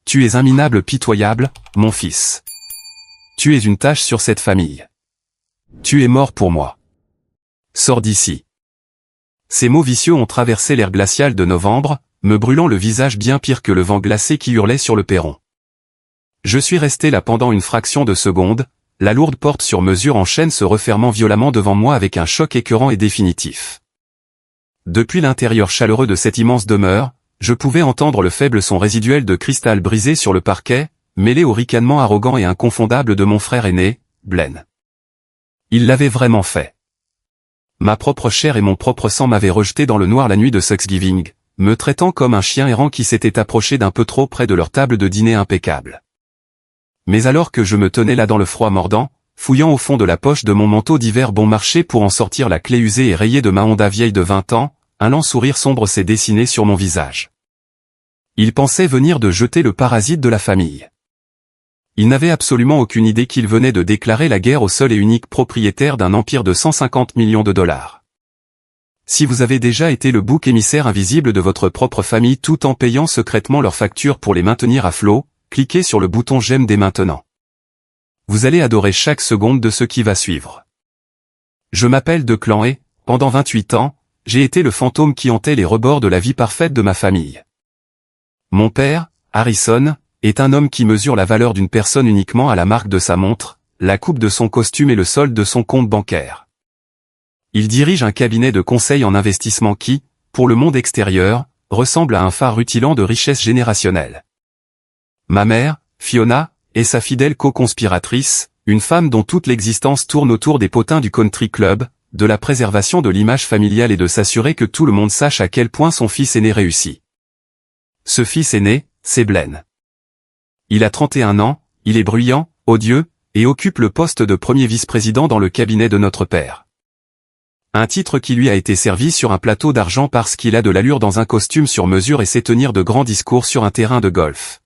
Tu es un minable pitoyable, mon fils. Tu es une tache sur cette famille. Tu es mort pour moi. Sors d'ici. » Ces mots vicieux ont traversé l'air glacial de novembre, me brûlant le visage bien pire que le vent glacé qui hurlait sur le perron. Je suis resté là pendant une fraction de seconde, la lourde porte sur mesure en chêne se refermant violemment devant moi avec un choc écœurant et définitif. Depuis l'intérieur chaleureux de cette immense demeure, je pouvais entendre le faible son résiduel de cristal brisé sur le parquet, mêlé au ricanement arrogant et inconfondable de mon frère aîné, Blaine. Il l'avait vraiment fait. Ma propre chair et mon propre sang m'avaient rejeté dans le noir la nuit de Thanksgiving, me traitant comme un chien errant qui s'était approché d'un peu trop près de leur table de dîner impeccable. Mais alors que je me tenais là dans le froid mordant, fouillant au fond de la poche de mon manteau d'hiver bon marché pour en sortir la clé usée et rayée de ma Honda vieille de 20 ans, un lent sourire sombre s'est dessiné sur mon visage. Il pensait venir de jeter le parasite de la famille. Il n'avait absolument aucune idée qu'il venait de déclarer la guerre au seul et unique propriétaire d'un empire de 150 millions de dollars. Si vous avez déjà été le bouc émissaire invisible de votre propre famille tout en payant secrètement leurs factures pour les maintenir à flot, cliquez sur le bouton j'aime dès maintenant. Vous allez adorer chaque seconde de ce qui va suivre. Je m'appelle Declan et, pendant 28 ans, j'ai été le fantôme qui hantait les rebords de la vie parfaite de ma famille. Mon père, Harrison, est un homme qui mesure la valeur d'une personne uniquement à la marque de sa montre, la coupe de son costume et le solde de son compte bancaire. Il dirige un cabinet de conseil en investissement qui, pour le monde extérieur, ressemble à un phare rutilant de richesse générationnelle. Ma mère, Fiona, est sa fidèle co-conspiratrice, une femme dont toute l'existence tourne autour des potins du country club, de la préservation de l'image familiale et de s'assurer que tout le monde sache à quel point son fils aîné réussit. Ce fils aîné, c'est Blaine. Il a 31 ans, il est bruyant, odieux, et occupe le poste de premier vice-président dans le cabinet de notre père. Un titre qui lui a été servi sur un plateau d'argent parce qu'il a de l'allure dans un costume sur mesure et sait tenir de grands discours sur un terrain de golf.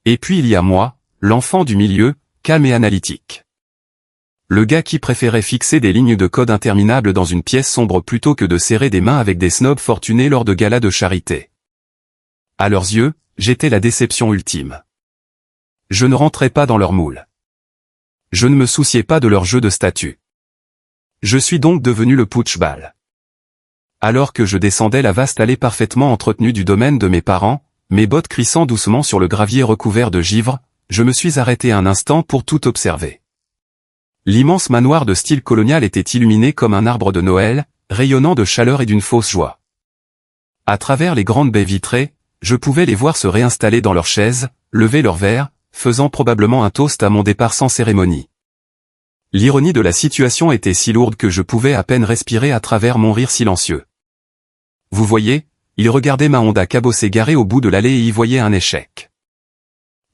Et puis il y a moi, l'enfant du milieu, calme et analytique. Le gars qui préférait fixer des lignes de code interminables dans une pièce sombre plutôt que de serrer des mains avec des snobs fortunés lors de galas de charité. À leurs yeux, j'étais la déception ultime. Je ne rentrais pas dans leur moule. Je ne me souciais pas de leur jeu de statut. Je suis donc devenu le putschball. Alors que je descendais la vaste allée parfaitement entretenue du domaine de mes parents, mes bottes crissant doucement sur le gravier recouvert de givre, je me suis arrêté un instant pour tout observer. L'immense manoir de style colonial était illuminé comme un arbre de Noël, rayonnant de chaleur et d'une fausse joie. À travers les grandes baies vitrées, je pouvais les voir se réinstaller dans leurs chaises, lever leurs verres, faisant probablement un toast à mon départ sans cérémonie. L'ironie de la situation était si lourde que je pouvais à peine respirer à travers mon rire silencieux. Vous voyez, il regardait ma Honda cabossée garée au bout de l'allée et y voyait un échec.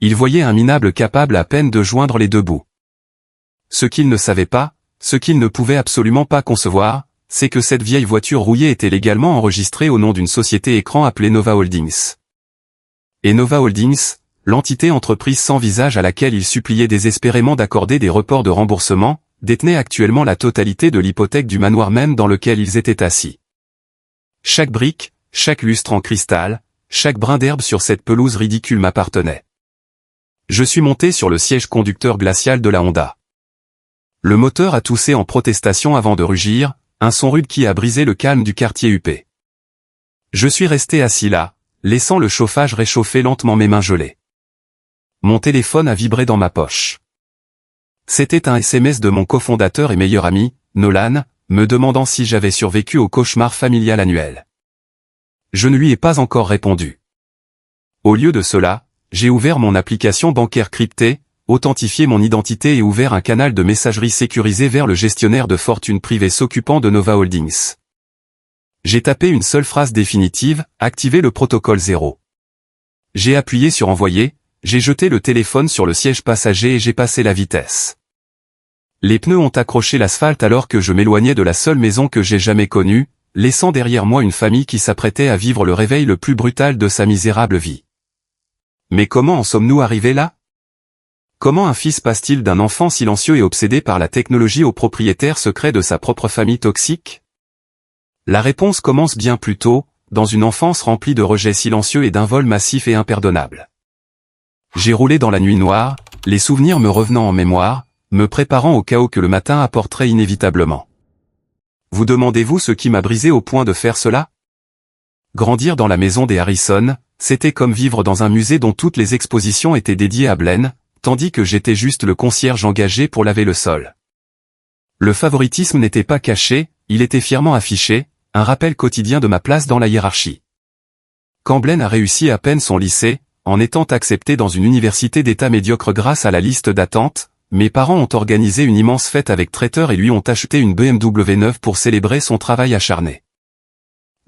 Il voyait un minable capable à peine de joindre les deux bouts. Ce qu'il ne savait pas, ce qu'il ne pouvait absolument pas concevoir, c'est que cette vieille voiture rouillée était légalement enregistrée au nom d'une société écran appelée Nova Holdings. Et Nova Holdings, l'entité entreprise sans visage à laquelle il suppliait désespérément d'accorder des reports de remboursement, détenait actuellement la totalité de l'hypothèque du manoir même dans lequel ils étaient assis. Chaque brique, chaque lustre en cristal, chaque brin d'herbe sur cette pelouse ridicule m'appartenait. Je suis monté sur le siège conducteur glacial de la Honda. Le moteur a toussé en protestation avant de rugir, un son rude qui a brisé le calme du quartier huppé. Je suis resté assis là, laissant le chauffage réchauffer lentement mes mains gelées. Mon téléphone a vibré dans ma poche. C'était un SMS de mon cofondateur et meilleur ami, Nolan, me demandant si j'avais survécu au cauchemar familial annuel. Je ne lui ai pas encore répondu. Au lieu de cela, j'ai ouvert mon application bancaire cryptée, authentifié mon identité et ouvert un canal de messagerie sécurisé vers le gestionnaire de fortune privée s'occupant de Nova Holdings. J'ai tapé une seule phrase définitive, activer le protocole 0. J'ai appuyé sur envoyer, j'ai jeté le téléphone sur le siège passager et j'ai passé la vitesse. Les pneus ont accroché l'asphalte alors que je m'éloignais de la seule maison que j'ai jamais connue, laissant derrière moi une famille qui s'apprêtait à vivre le réveil le plus brutal de sa misérable vie. Mais comment en sommes-nous arrivés là? Comment un fils passe-t-il d'un enfant silencieux et obsédé par la technologie au propriétaire secret de sa propre famille toxique? La réponse commence bien plus tôt, dans une enfance remplie de rejets silencieux et d'un vol massif et impardonnable. J'ai roulé dans la nuit noire, les souvenirs me revenant en mémoire, me préparant au chaos que le matin apporterait inévitablement. Vous demandez-vous ce qui m'a brisé au point de faire cela? Grandir dans la maison des Harrison, c'était comme vivre dans un musée dont toutes les expositions étaient dédiées à Blaine, tandis que j'étais juste le concierge engagé pour laver le sol. Le favoritisme n'était pas caché, il était fièrement affiché, un rappel quotidien de ma place dans la hiérarchie. Quand Blaine a réussi à peine son lycée, en étant accepté dans une université d'état médiocre grâce à la liste d'attente, mes parents ont organisé une immense fête avec traiteur et lui ont acheté une BMW neuve pour célébrer son travail acharné.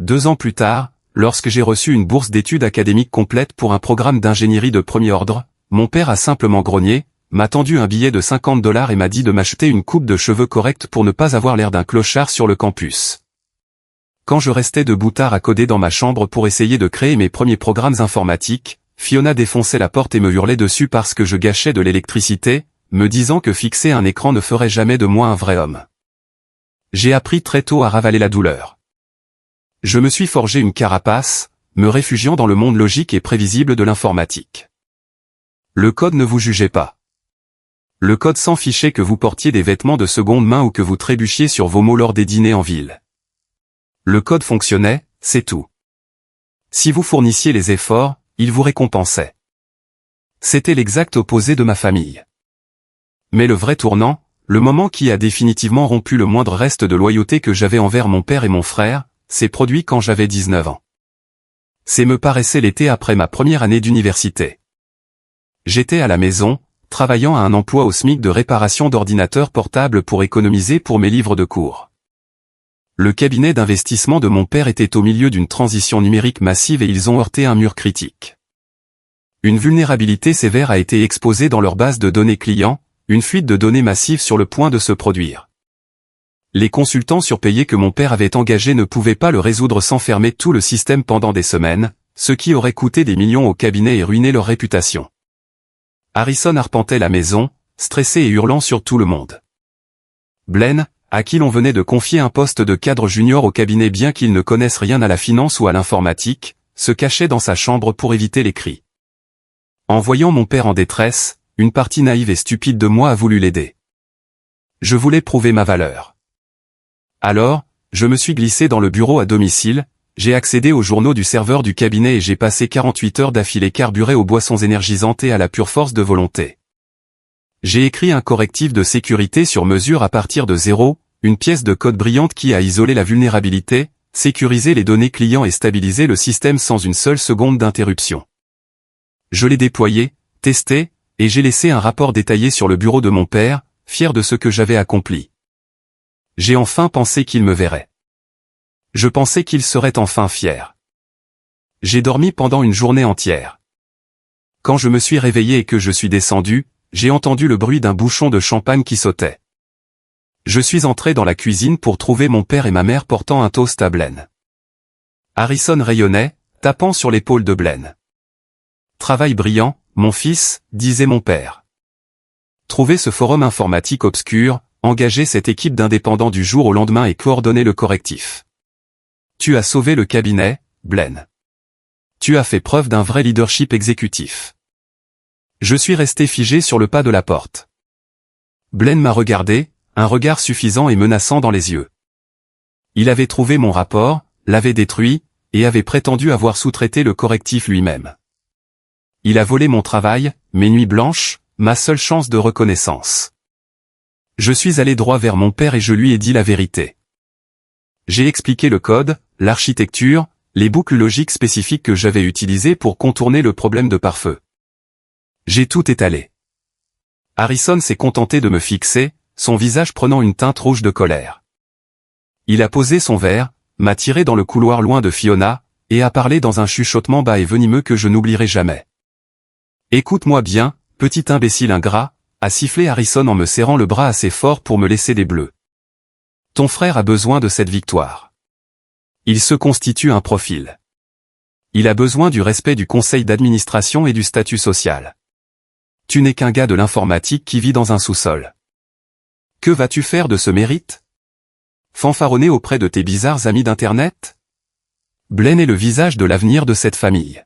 2 ans plus tard, lorsque j'ai reçu une bourse d'études académiques complète pour un programme d'ingénierie de premier ordre, mon père a simplement grogné, m'a tendu un billet de $50 et m'a dit de m'acheter une coupe de cheveux correcte pour ne pas avoir l'air d'un clochard sur le campus. Quand je restais debout tard à coder dans ma chambre pour essayer de créer mes premiers programmes informatiques, Fiona défonçait la porte et me hurlait dessus parce que je gâchais de l'électricité, me disant que fixer un écran ne ferait jamais de moi un vrai homme. J'ai appris très tôt à ravaler la douleur. Je me suis forgé une carapace, me réfugiant dans le monde logique et prévisible de l'informatique. Le code ne vous jugeait pas. Le code s'en fichait que vous portiez des vêtements de seconde main ou que vous trébuchiez sur vos mots lors des dîners en ville. Le code fonctionnait, c'est tout. Si vous fournissiez les efforts, il vous récompensait. C'était l'exact opposé de ma famille. Mais le vrai tournant, le moment qui a définitivement rompu le moindre reste de loyauté que j'avais envers mon père et mon frère, s'est produit quand j'avais 19 ans. C'est me paraissait l'été après ma première année d'université. J'étais à la maison, travaillant à un emploi au SMIC de réparation d'ordinateurs portables pour économiser pour mes livres de cours. Le cabinet d'investissement de mon père était au milieu d'une transition numérique massive et ils ont heurté un mur critique. Une vulnérabilité sévère a été exposée dans leur base de données clients, une fuite de données massive sur le point de se produire. Les consultants surpayés que mon père avait engagés ne pouvaient pas le résoudre sans fermer tout le système pendant des semaines, ce qui aurait coûté des millions au cabinet et ruiné leur réputation. Harrison arpentait la maison, stressé et hurlant sur tout le monde. Blaine, à qui l'on venait de confier un poste de cadre junior au cabinet bien qu'il ne connaisse rien à la finance ou à l'informatique, se cachait dans sa chambre pour éviter les cris. En voyant mon père en détresse, une partie naïve et stupide de moi a voulu l'aider. Je voulais prouver ma valeur. Alors, je me suis glissé dans le bureau à domicile, j'ai accédé aux journaux du serveur du cabinet et j'ai passé 48 heures d'affilée carburé aux boissons énergisantes et à la pure force de volonté. J'ai écrit un correctif de sécurité sur mesure à partir de zéro, une pièce de code brillante qui a isolé la vulnérabilité, sécurisé les données clients et stabilisé le système sans une seule seconde d'interruption. Je l'ai déployé, testé, et j'ai laissé un rapport détaillé sur le bureau de mon père, fier de ce que j'avais accompli. J'ai enfin pensé qu'il me verrait. Je pensais qu'il serait enfin fier. J'ai dormi pendant une journée entière. Quand je me suis réveillé et que je suis descendu, j'ai entendu le bruit d'un bouchon de champagne qui sautait. Je suis entré dans la cuisine pour trouver mon père et ma mère portant un toast à Blaine. Harrison rayonnait, tapant sur l'épaule de Blaine. Travail brillant, mon fils, disait mon père. Trouvez ce forum informatique obscur, engagez cette équipe d'indépendants du jour au lendemain et coordonnez le correctif. Tu as sauvé le cabinet, Blaine. Tu as fait preuve d'un vrai leadership exécutif. Je suis resté figé sur le pas de la porte. Blaine m'a regardé, un regard suffisant et menaçant dans les yeux. Il avait trouvé mon rapport, l'avait détruit, et avait prétendu avoir sous-traité le correctif lui-même. Il a volé mon travail, mes nuits blanches, ma seule chance de reconnaissance. Je suis allé droit vers mon père et je lui ai dit la vérité. J'ai expliqué le code, l'architecture, les boucles logiques spécifiques que j'avais utilisées pour contourner le problème de pare-feu. J'ai tout étalé. Harrison s'est contenté de me fixer, son visage prenant une teinte rouge de colère. Il a posé son verre, m'a tiré dans le couloir loin de Fiona, et a parlé dans un chuchotement bas et venimeux que je n'oublierai jamais. Écoute-moi bien, petit imbécile ingrat, a sifflé Harrison en me serrant le bras assez fort pour me laisser des bleus. Ton frère a besoin de cette victoire. Il se constitue un profil. Il a besoin du respect du conseil d'administration et du statut social. Tu n'es qu'un gars de l'informatique qui vit dans un sous-sol. Que vas-tu faire de ce mérite? Fanfaronner auprès de tes bizarres amis d'Internet? Blaine est le visage de l'avenir de cette famille.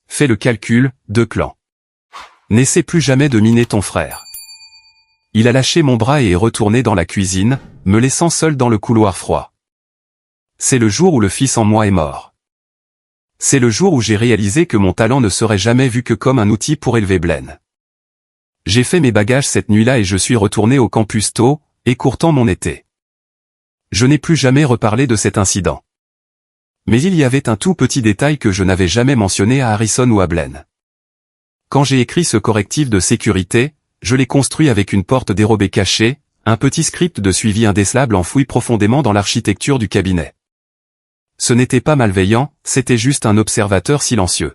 Fais le calcul, 2 clans. N'essaie plus jamais de miner ton frère. Il a lâché mon bras et est retourné dans la cuisine, me laissant seul dans le couloir froid. C'est le jour où le fils en moi est mort. C'est le jour où j'ai réalisé que mon talent ne serait jamais vu que comme un outil pour élever Blaine. J'ai fait mes bagages cette nuit-là et je suis retourné au campus tôt, écourtant mon été. Je n'ai plus jamais reparlé de cet incident. Mais il y avait un tout petit détail que je n'avais jamais mentionné à Harrison ou à Blaine. Quand j'ai écrit ce correctif de sécurité, je l'ai construit avec une porte dérobée cachée, un petit script de suivi indécelable enfoui profondément dans l'architecture du cabinet. Ce n'était pas malveillant, c'était juste un observateur silencieux.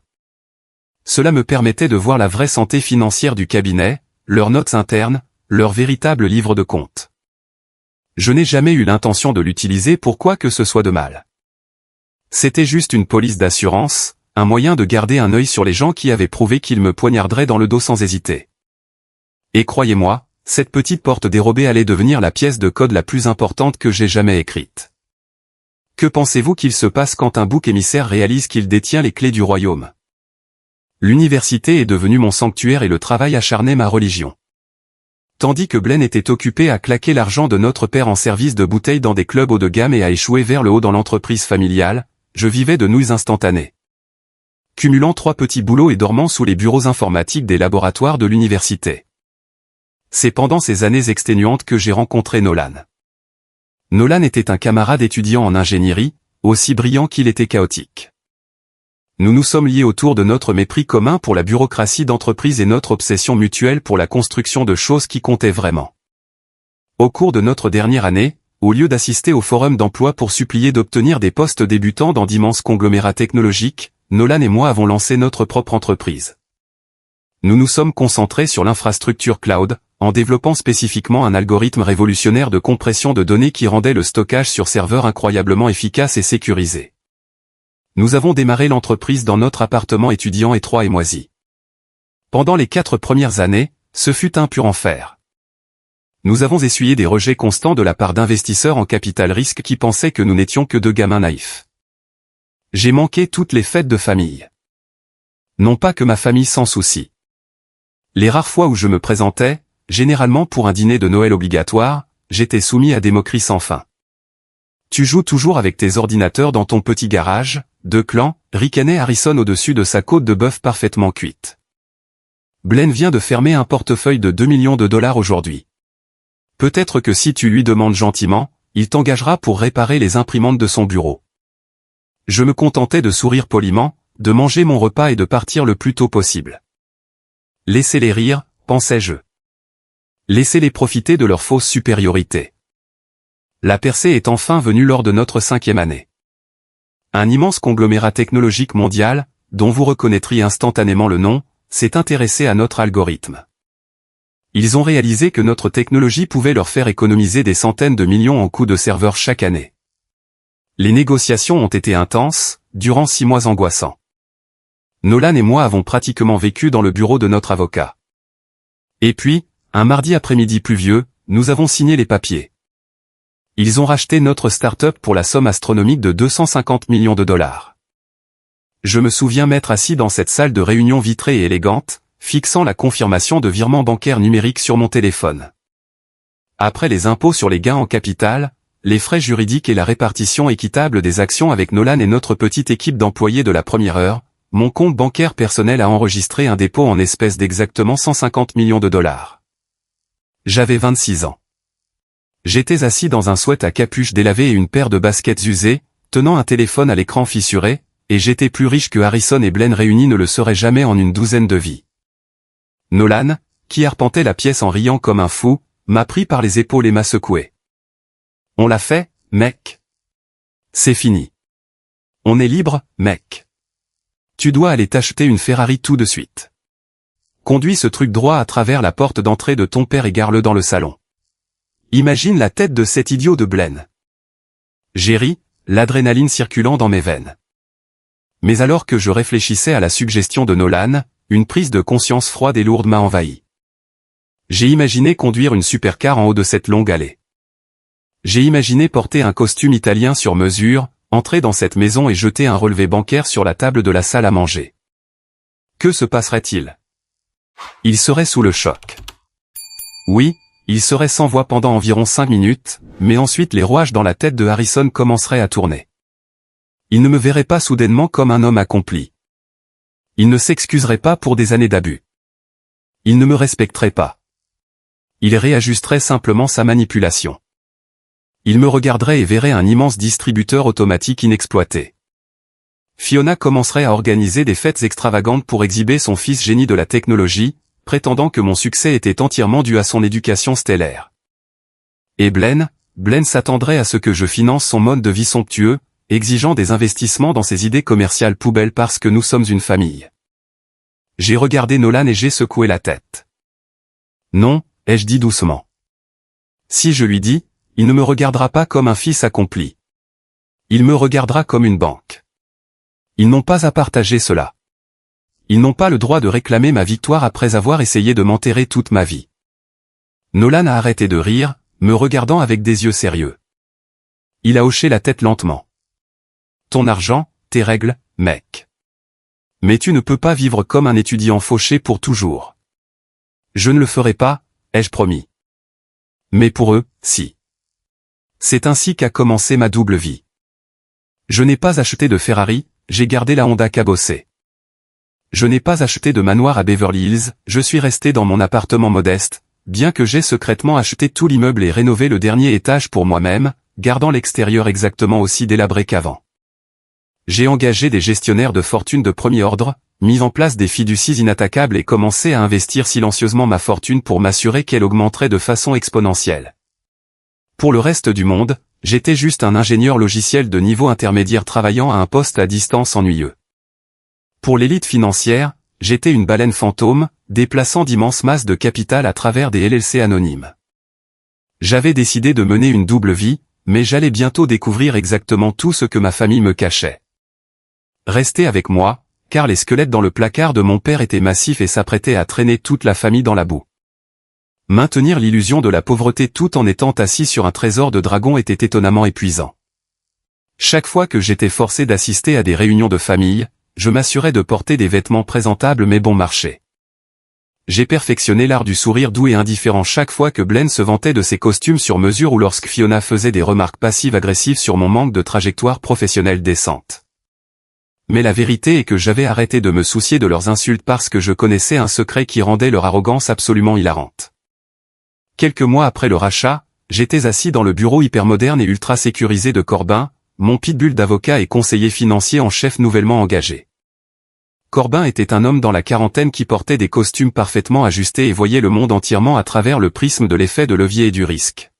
Cela me permettait de voir la vraie santé financière du cabinet, leurs notes internes, leur véritable livre de compte. Je n'ai jamais eu l'intention de l'utiliser pour quoi que ce soit de mal. C'était juste une police d'assurance, un moyen de garder un œil sur les gens qui avaient prouvé qu'ils me poignarderaient dans le dos sans hésiter. Et croyez-moi, cette petite porte dérobée allait devenir la pièce de code la plus importante que j'ai jamais écrite. Que pensez-vous qu'il se passe quand un bouc émissaire réalise qu'il détient les clés du royaume? L'université est devenue mon sanctuaire et le travail acharné ma religion. Tandis que Blaine était occupé à claquer l'argent de notre père en service de bouteilles dans des clubs haut de gamme et à échouer vers le haut dans l'entreprise familiale, je vivais de nouilles instantanées. Cumulant 3 petits boulots et dormant sous les bureaux informatiques des laboratoires de l'université. C'est pendant ces années exténuantes que j'ai rencontré Nolan. Nolan était un camarade étudiant en ingénierie, aussi brillant qu'il était chaotique. Nous nous sommes liés autour de notre mépris commun pour la bureaucratie d'entreprise et notre obsession mutuelle pour la construction de choses qui comptaient vraiment. Au cours de notre dernière année, au lieu d'assister au forum d'emploi pour supplier d'obtenir des postes débutants dans d'immenses conglomérats technologiques, Nolan et moi avons lancé notre propre entreprise. Nous nous sommes concentrés sur l'infrastructure cloud, en développant spécifiquement un algorithme révolutionnaire de compression de données qui rendait le stockage sur serveur incroyablement efficace et sécurisé. Nous avons démarré l'entreprise dans notre appartement étudiant étroit et moisi. Pendant les 4 premières années, ce fut un pur enfer. Nous avons essuyé des rejets constants de la part d'investisseurs en capital risque qui pensaient que nous n'étions que 2 gamins naïfs. J'ai manqué toutes les fêtes de famille. Non pas que ma famille s'en soucie. Les rares fois où je me présentais, généralement pour un dîner de Noël obligatoire, j'étais soumis à des moqueries sans fin. Tu joues toujours avec tes ordinateurs dans ton petit garage, de clan, ricanait Harrison au-dessus de sa côte de bœuf parfaitement cuite. Blaine vient de fermer un portefeuille de 2 millions de dollars aujourd'hui. Peut-être que si tu lui demandes gentiment, il t'engagera pour réparer les imprimantes de son bureau. Je me contentais de sourire poliment, de manger mon repas et de partir le plus tôt possible. Laissez-les rire, pensais-je. Laissez-les profiter de leur fausse supériorité. La percée est enfin venue lors de notre 5e année. Un immense conglomérat technologique mondial, dont vous reconnaîtriez instantanément le nom, s'est intéressé à notre algorithme. Ils ont réalisé que notre technologie pouvait leur faire économiser des centaines de millions en coûts de serveurs chaque année. Les négociations ont été intenses, durant 6 mois angoissants. Nolan et moi avons pratiquement vécu dans le bureau de notre avocat. Et puis, un mardi après-midi pluvieux, nous avons signé les papiers. Ils ont racheté notre start-up pour la somme astronomique de 250 millions de dollars. Je me souviens m'être assis dans cette salle de réunion vitrée et élégante, fixant la confirmation de virement bancaire numérique sur mon téléphone. Après les impôts sur les gains en capital, les frais juridiques et la répartition équitable des actions avec Nolan et notre petite équipe d'employés de la première heure, mon compte bancaire personnel a enregistré un dépôt en espèces d'exactement 150 millions de dollars. J'avais 26 ans. J'étais assis dans un sweat à capuche délavée et une paire de baskets usées, tenant un téléphone à l'écran fissuré, et j'étais plus riche que Harrison et Blaine réunis ne le seraient jamais en une douzaine de vies. Nolan, qui arpentait la pièce en riant comme un fou, m'a pris par les épaules et m'a secoué. On l'a fait, mec. C'est fini. On est libre, mec. Tu dois aller t'acheter une Ferrari tout de suite. Conduis ce truc droit à travers la porte d'entrée de ton père et gare-le dans le salon. Imagine la tête de cet idiot de Blaine. J'ai ri, l'adrénaline circulant dans mes veines. Mais alors que je réfléchissais à la suggestion de Nolan, une prise de conscience froide et lourde m'a envahi. J'ai imaginé conduire une supercar en haut de cette longue allée. J'ai imaginé porter un costume italien sur mesure, entrer dans cette maison et jeter un relevé bancaire sur la table de la salle à manger. Que se passerait-il? Il serait sous le choc. Oui, il serait sans voix pendant environ 5 minutes, mais ensuite les rouages dans la tête de Harrison commenceraient à tourner. Il ne me verrait pas soudainement comme un homme accompli. Il ne s'excuserait pas pour des années d'abus. Il ne me respecterait pas. Il réajusterait simplement sa manipulation. Il me regarderait et verrait un immense distributeur automatique inexploité. Fiona commencerait à organiser des fêtes extravagantes pour exhiber son fils génie de la technologie, prétendant que mon succès était entièrement dû à son éducation stellaire. Et Blaine s'attendrait à ce que je finance son mode de vie somptueux, exigeant des investissements dans ses idées commerciales poubelles parce que nous sommes une famille. J'ai regardé Nolan et j'ai secoué la tête. Non, ai-je dit doucement. Si je lui dis, il ne me regardera pas comme un fils accompli. Il me regardera comme une banque. Ils n'ont pas à partager cela. Ils n'ont pas le droit de réclamer ma victoire après avoir essayé de m'enterrer toute ma vie. Nolan a arrêté de rire, me regardant avec des yeux sérieux. Il a hoché la tête lentement. Ton argent, tes règles, mec. Mais tu ne peux pas vivre comme un étudiant fauché pour toujours. Je ne le ferai pas, ai-je promis. Mais pour eux, si. C'est ainsi qu'a commencé ma double vie. Je n'ai pas acheté de Ferrari, j'ai gardé la Honda cabossée. Je n'ai pas acheté de manoir à Beverly Hills, je suis resté dans mon appartement modeste, bien que j'ai secrètement acheté tout l'immeuble et rénové le dernier étage pour moi-même, gardant l'extérieur exactement aussi délabré qu'avant. J'ai engagé des gestionnaires de fortune de premier ordre, mis en place des fiducies inattaquables et commencé à investir silencieusement ma fortune pour m'assurer qu'elle augmenterait de façon exponentielle. Pour le reste du monde, j'étais juste un ingénieur logiciel de niveau intermédiaire travaillant à un poste à distance ennuyeux. Pour l'élite financière, j'étais une baleine fantôme, déplaçant d'immenses masses de capital à travers des LLC anonymes. J'avais décidé de mener une double vie, mais j'allais bientôt découvrir exactement tout ce que ma famille me cachait. Restez avec moi, car les squelettes dans le placard de mon père étaient massifs et s'apprêtaient à traîner toute la famille dans la boue. Maintenir l'illusion de la pauvreté tout en étant assis sur un trésor de dragon était étonnamment épuisant. Chaque fois que j'étais forcé d'assister à des réunions de famille, je m'assurais de porter des vêtements présentables mais bon marché. J'ai perfectionné l'art du sourire doux et indifférent chaque fois que Blaine se vantait de ses costumes sur mesure ou lorsque Fiona faisait des remarques passives-agressives sur mon manque de trajectoire professionnelle décente. Mais la vérité est que j'avais arrêté de me soucier de leurs insultes parce que je connaissais un secret qui rendait leur arrogance absolument hilarante. Quelques mois après le rachat, j'étais assis dans le bureau hypermoderne et ultra sécurisé de Corbin, mon pitbull d'avocat et conseiller financier en chef nouvellement engagé. Corbin était un homme dans la quarantaine qui portait des costumes parfaitement ajustés et voyait le monde entièrement à travers le prisme de l'effet de levier et du risque.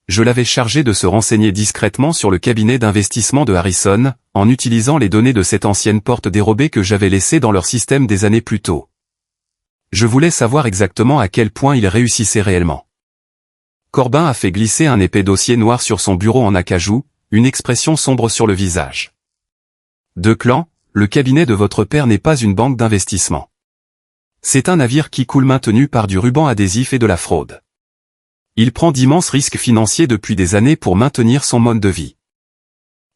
Je l'avais chargé de se renseigner discrètement sur le cabinet d'investissement de Harrison, en utilisant les données de cette ancienne porte dérobée que j'avais laissée dans leur système des années plus tôt. Je voulais savoir exactement à quel point il réussissait réellement. Corbin a fait glisser un épais dossier noir sur son bureau en acajou, une expression sombre sur le visage. De Clan, le cabinet de votre père n'est pas une banque d'investissement. C'est un navire qui coule maintenu par du ruban adhésif et de la fraude. Il prend d'immenses risques financiers depuis des années pour maintenir son mode de vie.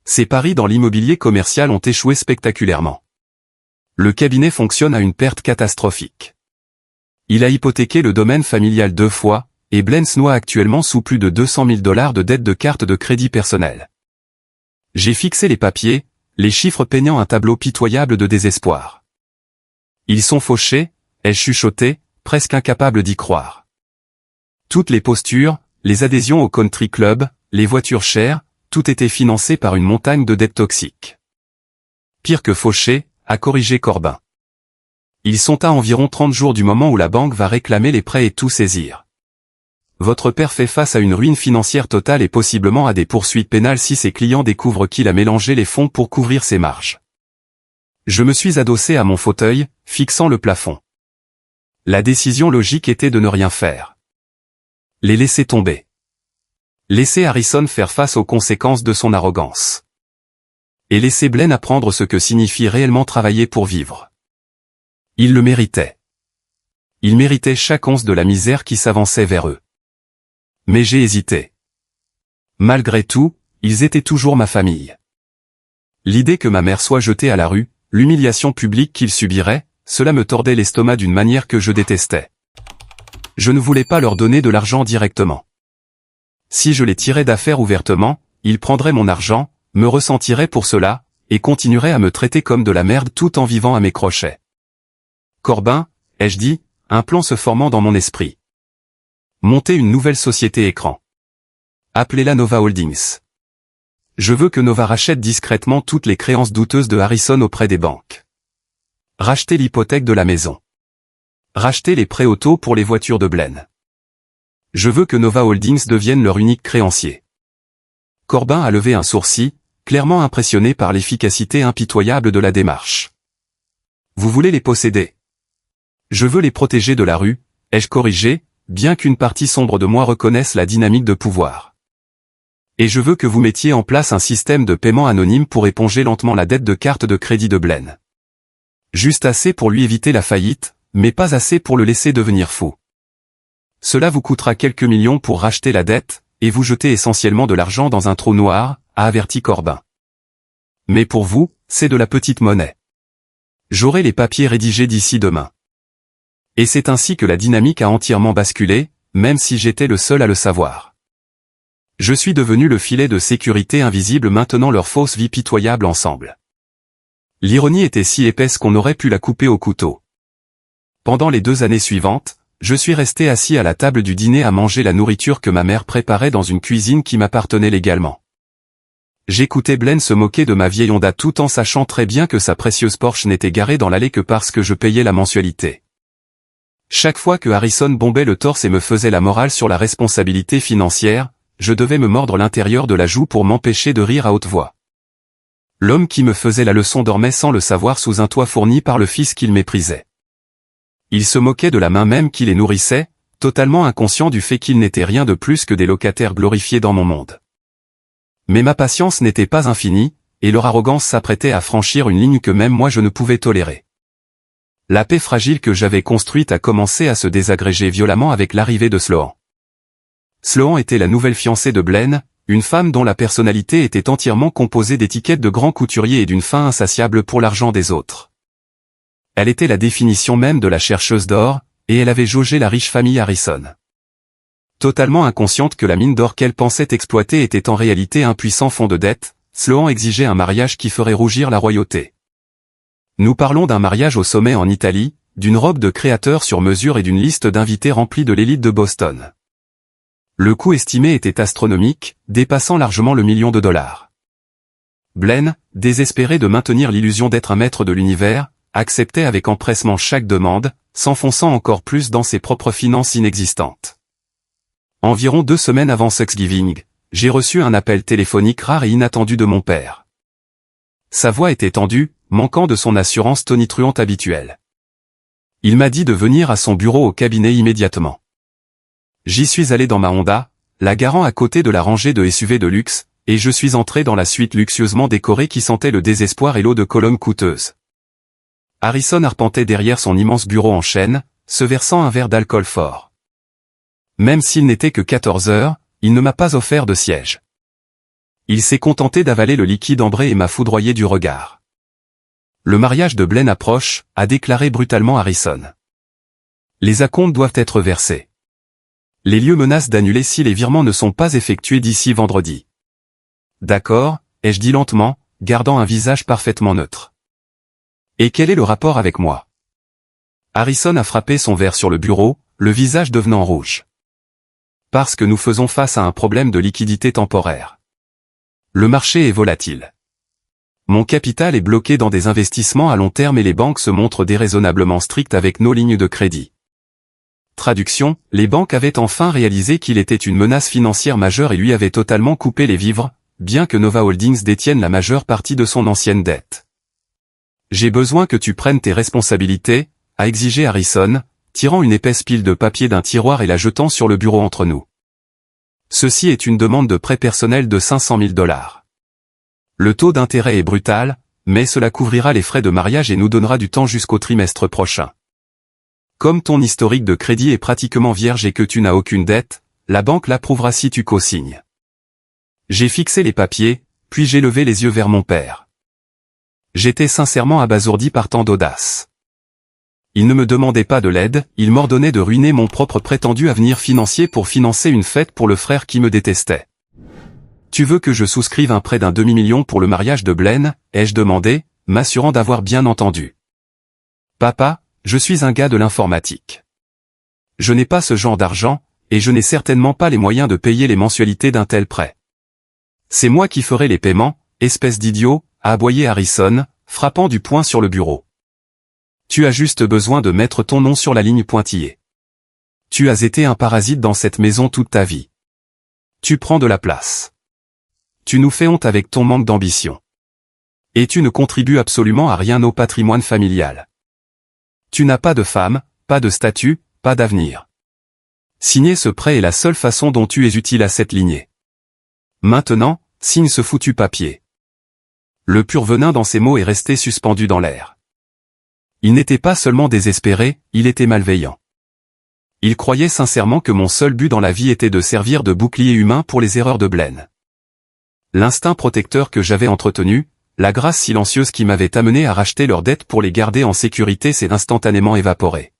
Ses paris dans l'immobilier commercial ont échoué spectaculairement. Le cabinet fonctionne à une perte catastrophique. Il a hypothéqué le domaine familial 2 fois, et Blaine se noie actuellement sous plus de 200 000 $ de dettes de cartes de crédit personnel. J'ai fixé les papiers, les chiffres peignant un tableau pitoyable de désespoir. Ils sont fauchés, ai-je chuchoté, presque incapable d'y croire. Toutes les postures, les adhésions au country club, les voitures chères, tout était financé par une montagne de dettes toxiques. Pire que fauché, a corrigé Corbin. Ils sont à environ 30 jours du moment où la banque va réclamer les prêts et tout saisir. Votre père fait face à une ruine financière totale et possiblement à des poursuites pénales si ses clients découvrent qu'il a mélangé les fonds pour couvrir ses marges. Je me suis adossé à mon fauteuil, fixant le plafond. La décision logique était de ne rien faire. Les laisser tomber. Laisser Harrison faire face aux conséquences de son arrogance. Et laisser Blaine apprendre ce que signifie réellement travailler pour vivre. Ils le méritaient. Ils méritaient chaque once de la misère qui s'avançait vers eux. Mais j'ai hésité. Malgré tout, ils étaient toujours ma famille. L'idée que ma mère soit jetée à la rue, l'humiliation publique qu'ils subiraient, cela me tordait l'estomac d'une manière que je détestais. Je ne voulais pas leur donner de l'argent directement. Si je les tirais d'affaire ouvertement, ils prendraient mon argent, me ressentiraient pour cela, et continueraient à me traiter comme de la merde tout en vivant à mes crochets. Corbin, ai-je dit, un plan se formant dans mon esprit. Monter une nouvelle société écran. Appelez-la Nova Holdings. Je veux que Nova rachète discrètement toutes les créances douteuses de Harrison auprès des banques. Racheter l'hypothèque de la maison. Racheter les prêts auto pour les voitures de Blaine. Je veux que Nova Holdings devienne leur unique créancier. Corbin a levé un sourcil, clairement impressionné par l'efficacité impitoyable de la démarche. Vous voulez les posséder? Je veux les protéger de la rue, ai-je corrigé, bien qu'une partie sombre de moi reconnaisse la dynamique de pouvoir. Et je veux que vous mettiez en place un système de paiement anonyme pour éponger lentement la dette de carte de crédit de Blaine. Juste assez pour lui éviter la faillite, mais pas assez pour le laisser devenir fou. Cela vous coûtera quelques millions pour racheter la dette, et vous jeter essentiellement de l'argent dans un trou noir, a averti Corbin. Mais pour vous, c'est de la petite monnaie. J'aurai les papiers rédigés d'ici demain. Et c'est ainsi que la dynamique a entièrement basculé, même si j'étais le seul à le savoir. Je suis devenu le filet de sécurité invisible maintenant leur fausse vie pitoyable ensemble. L'ironie était si épaisse qu'on aurait pu la couper au couteau. Pendant les 2 années suivantes, je suis resté assis à la table du dîner à manger la nourriture que ma mère préparait dans une cuisine qui m'appartenait légalement. J'écoutais Blaine se moquer de ma vieille Honda tout en sachant très bien que sa précieuse Porsche n'était garée dans l'allée que parce que je payais la mensualité. Chaque fois que Harrison bombait le torse et me faisait la morale sur la responsabilité financière, je devais me mordre l'intérieur de la joue pour m'empêcher de rire à haute voix. L'homme qui me faisait la leçon dormait sans le savoir sous un toit fourni par le fils qu'il méprisait. Il se moquait de la main même qui les nourrissait, totalement inconscient du fait qu'ils n'étaient rien de plus que des locataires glorifiés dans mon monde. Mais ma patience n'était pas infinie, et leur arrogance s'apprêtait à franchir une ligne que même moi je ne pouvais tolérer. La paix fragile que j'avais construite a commencé à se désagréger violemment avec l'arrivée de Sloan. Sloan était la nouvelle fiancée de Blaine, une femme dont la personnalité était entièrement composée d'étiquettes de grands couturiers et d'une faim insatiable pour l'argent des autres. Elle était la définition même de la chercheuse d'or, et elle avait jaugé la riche famille Harrison. Totalement inconsciente que la mine d'or qu'elle pensait exploiter était en réalité un puissant fonds de dette, Sloan exigeait un mariage qui ferait rougir la royauté. Nous parlons d'un mariage au sommet en Italie, d'une robe de créateur sur mesure et d'une liste d'invités remplie de l'élite de Boston. Le coût estimé était astronomique, dépassant largement le $1 million. Blaine, désespéré de maintenir l'illusion d'être un maître de l'univers, acceptait avec empressement chaque demande, s'enfonçant encore plus dans ses propres finances inexistantes. Environ 2 semaines avant Thanksgiving, j'ai reçu un appel téléphonique rare et inattendu de mon père. Sa voix était tendue, manquant de son assurance tonitruante habituelle. Il m'a dit de venir à son bureau au cabinet immédiatement. J'y suis allé dans ma Honda, la garant à côté de la rangée de SUV de luxe, et je suis entré dans la suite luxueusement décorée qui sentait le désespoir et l'eau de colonnes coûteuses. Harrison arpentait derrière son immense bureau en chêne, se versant un verre d'alcool fort. Même s'il n'était que 14 heures, il ne m'a pas offert de siège. Il s'est contenté d'avaler le liquide ambré et m'a foudroyé du regard. Le mariage de Blaine approche, a déclaré brutalement Harrison. Les acomptes doivent être versés. Les lieux menacent d'annuler si les virements ne sont pas effectués d'ici vendredi. D'accord, ai-je dit lentement, gardant un visage parfaitement neutre. Et quel est le rapport avec moi? Harrison a frappé son verre sur le bureau, le visage devenant rouge. Parce que nous faisons face à un problème de liquidité temporaire. Le marché est volatile. Mon capital est bloqué dans des investissements à long terme et les banques se montrent déraisonnablement strictes avec nos lignes de crédit. Traduction, les banques avaient enfin réalisé qu'il était une menace financière majeure et lui avaient totalement coupé les vivres, bien que Nova Holdings détienne la majeure partie de son ancienne dette. J'ai besoin que tu prennes tes responsabilités, a exigé Harrison, tirant une épaisse pile de papier d'un tiroir et la jetant sur le bureau entre nous. Ceci est une demande de prêt personnel de $500 000. Le taux d'intérêt est brutal, mais cela couvrira les frais de mariage et nous donnera du temps jusqu'au trimestre prochain. Comme ton historique de crédit est pratiquement vierge et que tu n'as aucune dette, la banque l'approuvera si tu co-signes. J'ai fixé les papiers, puis j'ai levé les yeux vers mon père. J'étais sincèrement abasourdi par tant d'audace. Il ne me demandait pas de l'aide, il m'ordonnait de ruiner mon propre prétendu avenir financier pour financer une fête pour le frère qui me détestait. Tu veux que je souscrive un prêt d'un demi-million pour le mariage de Blaine, ai-je demandé, m'assurant d'avoir bien entendu. Papa, je suis un gars de l'informatique. Je n'ai pas ce genre d'argent, et je n'ai certainement pas les moyens de payer les mensualités d'un tel prêt. C'est moi qui ferai les paiements, espèce d'idiot, a aboyé Harrison, frappant du poing sur le bureau. Tu as juste besoin de mettre ton nom sur la ligne pointillée. Tu as été un parasite dans cette maison toute ta vie. Tu prends de la place. Tu nous fais honte avec ton manque d'ambition. Et tu ne contribues absolument à rien au patrimoine familial. Tu n'as pas de femme, pas de statut, pas d'avenir. Signer ce prêt est la seule façon dont tu es utile à cette lignée. Maintenant, signe ce foutu papier. Le pur venin dans ses mots est resté suspendu dans l'air. Il n'était pas seulement désespéré, il était malveillant. Il croyait sincèrement que mon seul but dans la vie était de servir de bouclier humain pour les erreurs de Blaine. L'instinct protecteur que j'avais entretenu, la grâce silencieuse qui m'avait amené à racheter leurs dettes pour les garder en sécurité s'est instantanément évaporée.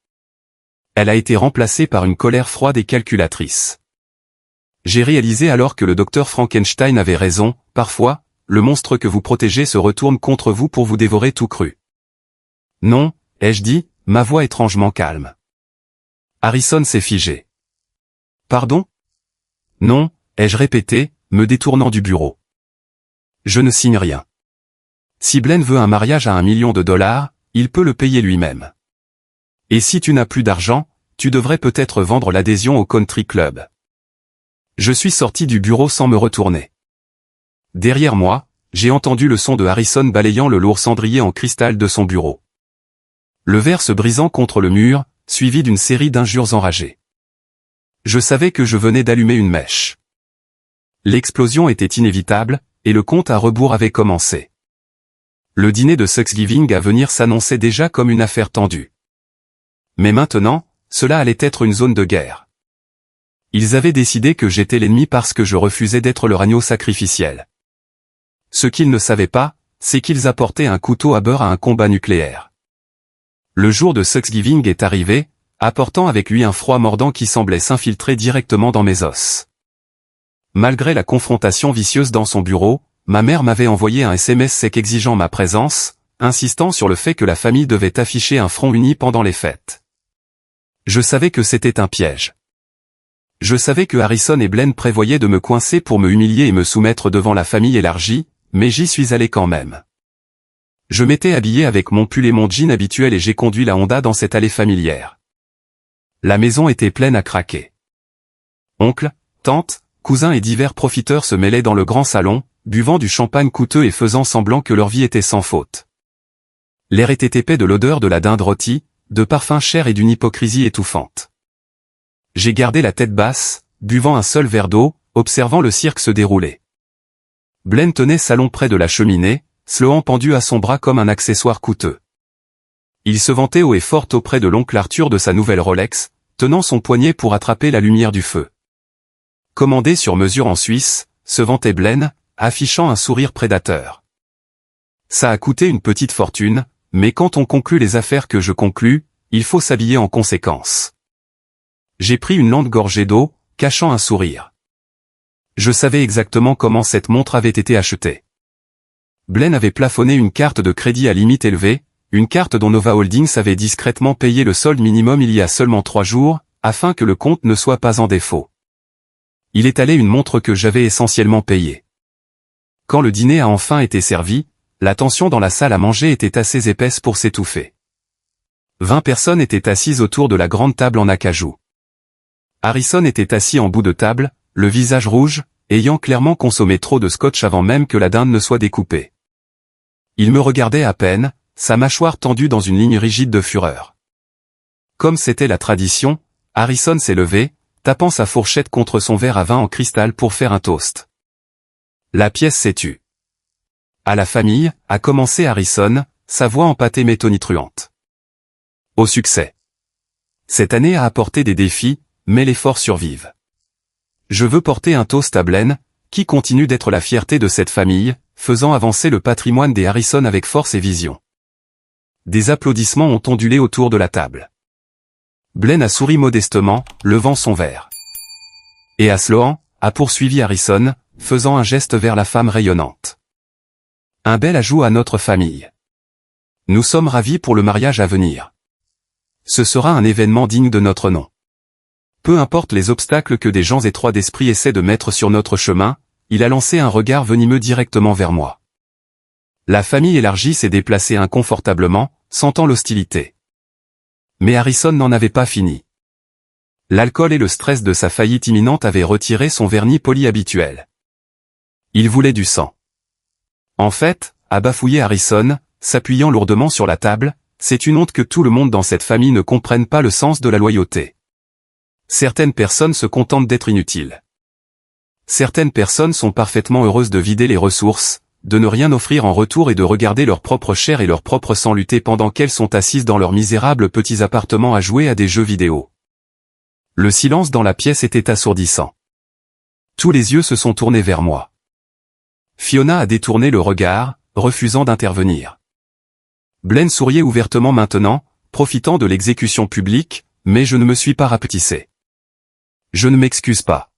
Elle a été remplacée par une colère froide et calculatrice. J'ai réalisé alors que le docteur Frankenstein avait raison, parfois, le monstre que vous protégez se retourne contre vous pour vous dévorer tout cru. Non, ai-je dit, ma voix étrangement calme. Harrison s'est figé. Pardon? Non, ai-je répété, me détournant du bureau. Je ne signe rien. Si Blaine veut un mariage à $1 million, il peut le payer lui-même. Et si tu n'as plus d'argent, tu devrais peut-être vendre l'adhésion au country club. Je suis sorti du bureau sans me retourner. Derrière moi, j'ai entendu le son de Harrison balayant le lourd cendrier en cristal de son bureau. Le verre se brisant contre le mur, suivi d'une série d'injures enragées. Je savais que je venais d'allumer une mèche. L'explosion était inévitable, et le compte à rebours avait commencé. Le dîner de Thanksgiving à venir s'annonçait déjà comme une affaire tendue. Mais maintenant, cela allait être une zone de guerre. Ils avaient décidé que j'étais l'ennemi parce que je refusais d'être leur agneau sacrificiel. Ce qu'ils ne savaient pas, c'est qu'ils apportaient un couteau à beurre à un combat nucléaire. Le jour de Thanksgiving est arrivé, apportant avec lui un froid mordant qui semblait s'infiltrer directement dans mes os. Malgré la confrontation vicieuse dans son bureau, ma mère m'avait envoyé un SMS sec exigeant ma présence, insistant sur le fait que la famille devait afficher un front uni pendant les fêtes. Je savais que c'était un piège. Je savais que Harrison et Blaine prévoyaient de me coincer pour me humilier et me soumettre devant la famille élargie, mais j'y suis allé quand même. Je m'étais habillé avec mon pull et mon jean habituel et j'ai conduit la Honda dans cette allée familière. La maison était pleine à craquer. Oncle, tante, cousins et divers profiteurs se mêlaient dans le grand salon, buvant du champagne coûteux et faisant semblant que leur vie était sans faute. L'air était épais de l'odeur de la dinde rôtie, de parfums chers et d'une hypocrisie étouffante. J'ai gardé la tête basse, buvant un seul verre d'eau, observant le cirque se dérouler. Blaine tenait Salon près de la cheminée, Sloan pendu à son bras comme un accessoire coûteux. Il se vantait haut et fort auprès de l'oncle Arthur de sa nouvelle Rolex, tenant son poignet pour attraper la lumière du feu. Commandé sur mesure en Suisse, se vantait Blaine, affichant un sourire prédateur. Ça a coûté une petite fortune, mais quand on conclut les affaires que je conclus, il faut s'habiller en conséquence. J'ai pris une lente gorgée d'eau, cachant un sourire. Je savais exactement comment cette montre avait été achetée. Blaine avait plafonné une carte de crédit à limite élevée, une carte dont Nova Holdings avait discrètement payé le solde minimum il y a seulement 3 jours, afin que le compte ne soit pas en défaut. Il étalait une montre que j'avais essentiellement payée. Quand le dîner a enfin été servi, la tension dans la salle à manger était assez épaisse pour s'étouffer. 20 personnes étaient assises autour de la grande table en acajou. Harrison était assis en bout de table, le visage rouge, ayant clairement consommé trop de scotch avant même que la dinde ne soit découpée. Il me regardait à peine, sa mâchoire tendue dans une ligne rigide de fureur. Comme c'était la tradition, Harrison s'est levé, tapant sa fourchette contre son verre à vin en cristal pour faire un toast. La pièce s'est tue. À la famille, a commencé Harrison, sa voix empâtée mais tonitruante. Au succès. Cette année a apporté des défis, mais les forts survivent. Je veux porter un toast à Blaine, qui continue d'être la fierté de cette famille, faisant avancer le patrimoine des Harrison avec force et vision. Des applaudissements ont ondulé autour de la table. Blaine a souri modestement, levant son verre. Et à Sloan, a poursuivi Harrison, faisant un geste vers la femme rayonnante. Un bel ajout à notre famille. Nous sommes ravis pour le mariage à venir. Ce sera un événement digne de notre nom. Peu importe les obstacles que des gens étroits d'esprit essaient de mettre sur notre chemin, il a lancé un regard venimeux directement vers moi. La famille élargie s'est déplacée inconfortablement, sentant l'hostilité. Mais Harrison n'en avait pas fini. L'alcool et le stress de sa faillite imminente avaient retiré son vernis poli habituel. Il voulait du sang. En fait, a bafouillé Harrison, s'appuyant lourdement sur la table, c'est une honte que tout le monde dans cette famille ne comprenne pas le sens de la loyauté. Certaines personnes se contentent d'être inutiles. Certaines personnes sont parfaitement heureuses de vider les ressources, de ne rien offrir en retour et de regarder leur propre chair et leur propre sang lutter pendant qu'elles sont assises dans leurs misérables petits appartements à jouer à des jeux vidéo. Le silence dans la pièce était assourdissant. Tous les yeux se sont tournés vers moi. Fiona a détourné le regard, refusant d'intervenir. Blaine souriait ouvertement maintenant, profitant de l'exécution publique, mais je ne me suis pas rapetissé. Je ne m'excuse pas.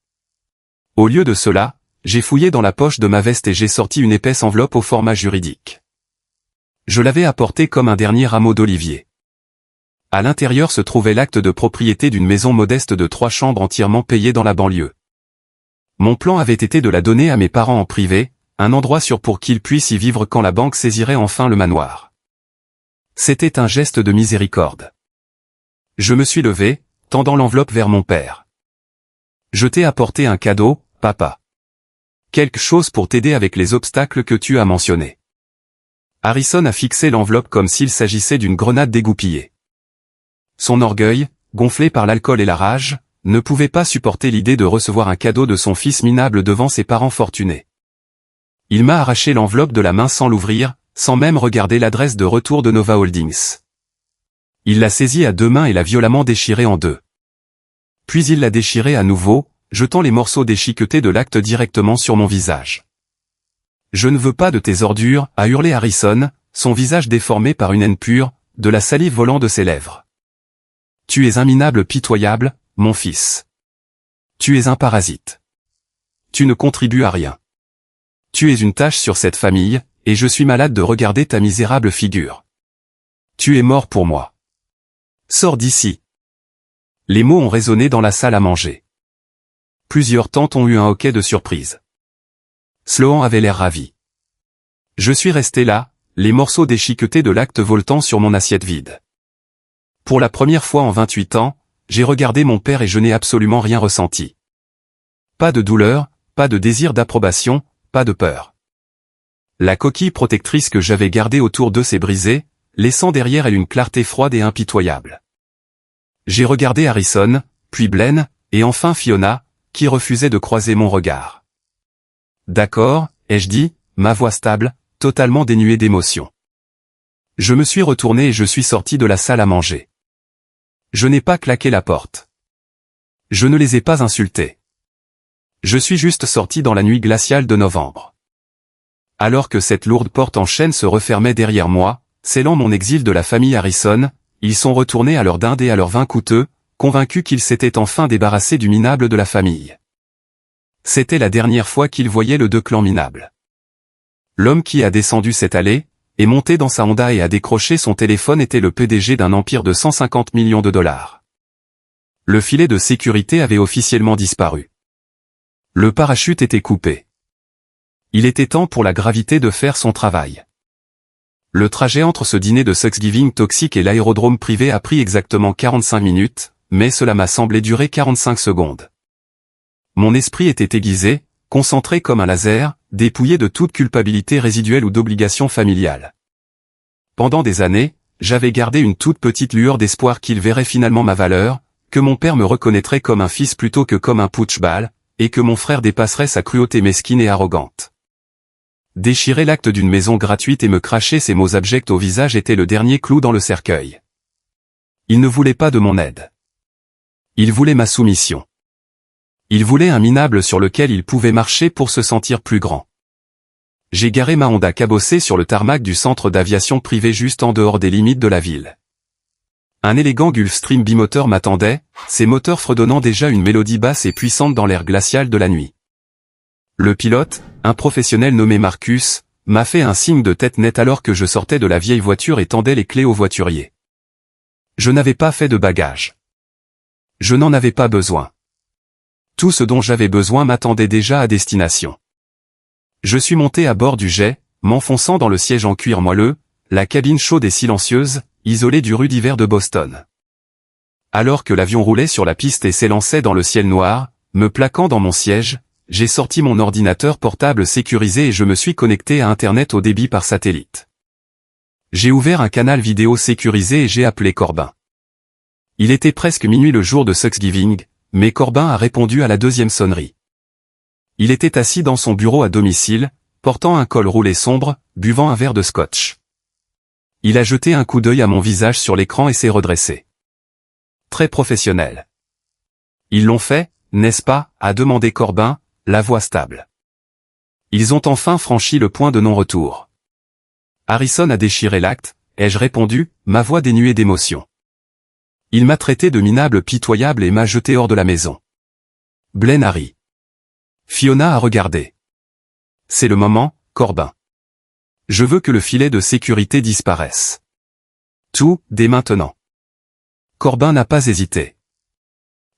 Au lieu de cela, j'ai fouillé dans la poche de ma veste et j'ai sorti une épaisse enveloppe au format juridique. Je l'avais apportée comme un dernier rameau d'olivier. À l'intérieur se trouvait l'acte de propriété d'une maison modeste de 3 chambres entièrement payée dans la banlieue. Mon plan avait été de la donner à mes parents en privé, un endroit sûr pour qu'ils puissent y vivre quand la banque saisirait enfin le manoir. C'était un geste de miséricorde. Je me suis levé, tendant l'enveloppe vers mon père. Je t'ai apporté un cadeau, papa. Quelque chose pour t'aider avec les obstacles que tu as mentionnés. Harrison a fixé l'enveloppe comme s'il s'agissait d'une grenade dégoupillée. Son orgueil, gonflé par l'alcool et la rage, ne pouvait pas supporter l'idée de recevoir un cadeau de son fils minable devant ses parents fortunés. Il m'a arraché l'enveloppe de la main sans l'ouvrir, sans même regarder l'adresse de retour de Nova Holdings. Il l'a saisie à 2 mains et l'a violemment déchirée en 2. Puis il l'a déchirée à nouveau, jetant les morceaux déchiquetés de l'acte directement sur mon visage. « Je ne veux pas de tes ordures » a hurlé Harrison, son visage déformé par une haine pure, de la salive volant de ses lèvres. « Tu es un minable pitoyable, mon fils. Tu es un parasite. Tu ne contribues à rien. Tu es une tache sur cette famille, et je suis malade de regarder ta misérable figure. Tu es mort pour moi. Sors d'ici. » Les mots ont résonné dans la salle à manger. Plusieurs tantes ont eu un hoquet de surprise. Sloan avait l'air ravi. Je suis resté là, les morceaux déchiquetés de l'acte voletant sur mon assiette vide. Pour la première fois en 28 ans, j'ai regardé mon père et je n'ai absolument rien ressenti. Pas de douleur, pas de désir d'approbation, pas de peur. La coquille protectrice que j'avais gardée autour d'eux s'est brisée, laissant derrière elle une clarté froide et impitoyable. J'ai regardé Harrison, puis Blaine, et enfin Fiona, qui refusait de croiser mon regard. D'accord, ai-je dit, ma voix stable, totalement dénuée d'émotion. Je me suis retourné et je suis sorti de la salle à manger. Je n'ai pas claqué la porte. Je ne les ai pas insultés. Je suis juste sorti dans la nuit glaciale de novembre. Alors que cette lourde porte en chêne se refermait derrière moi, scellant mon exil de la famille Harrison, ils sont retournés à leur dinde et à leur vin coûteux, convaincus qu'ils s'étaient enfin débarrassés du minable de la famille. C'était la dernière fois qu'ils voyaient le 2 clan minable. L'homme qui a descendu cette allée, est monté dans sa Honda et a décroché son téléphone était le PDG d'un empire de 150 millions de dollars. Le filet de sécurité avait officiellement disparu. Le parachute était coupé. Il était temps pour la gravité de faire son travail. Le trajet entre ce dîner de Thanksgiving toxique et l'aérodrome privé a pris exactement 45 minutes, mais cela m'a semblé durer 45 secondes. Mon esprit était aiguisé, concentré comme un laser, dépouillé de toute culpabilité résiduelle ou d'obligation familiale. Pendant des années, j'avais gardé une toute petite lueur d'espoir qu'il verrait finalement ma valeur, que mon père me reconnaîtrait comme un fils plutôt que comme un putschball, et que mon frère dépasserait sa cruauté mesquine et arrogante. Déchirer l'acte d'une maison gratuite et me cracher ces mots abjects au visage était le dernier clou dans le cercueil. Il ne voulait pas de mon aide. Il voulait ma soumission. Il voulait un minable sur lequel il pouvait marcher pour se sentir plus grand. J'ai garé ma Honda cabossée sur le tarmac du centre d'aviation privé juste en dehors des limites de la ville. Un élégant Gulfstream bimoteur m'attendait, ses moteurs fredonnant déjà une mélodie basse et puissante dans l'air glacial de la nuit. Le pilote, un professionnel nommé Marcus, m'a fait un signe de tête net alors que je sortais de la vieille voiture et tendais les clés au voiturier. Je n'avais pas fait de bagages. Je n'en avais pas besoin. Tout ce dont j'avais besoin m'attendait déjà à destination. Je suis monté à bord du jet, m'enfonçant dans le siège en cuir moelleux, la cabine chaude et silencieuse, isolée du rude hiver de Boston. Alors que l'avion roulait sur la piste et s'élançait dans le ciel noir, me plaquant dans mon siège, j'ai sorti mon ordinateur portable sécurisé et je me suis connecté à Internet au débit par satellite. J'ai ouvert un canal vidéo sécurisé et j'ai appelé Corbin. Il était presque minuit le jour de Thanksgiving, mais Corbin a répondu à la deuxième sonnerie. Il était assis dans son bureau à domicile, portant un col roulé sombre, buvant un verre de scotch. Il a jeté un coup d'œil à mon visage sur l'écran et s'est redressé. Très professionnel. Ils l'ont fait, n'est-ce pas, a demandé Corbin, la voix stable. Ils ont enfin franchi le point de non-retour. Harrison a déchiré l'acte, ai-je répondu, ma voix dénuée d'émotion. Il m'a traité de minable pitoyable et m'a jeté hors de la maison. Blaine a ri. Fiona a regardé. C'est le moment, Corbin. Je veux que le filet de sécurité disparaisse. Tout, dès maintenant. Corbin n'a pas hésité.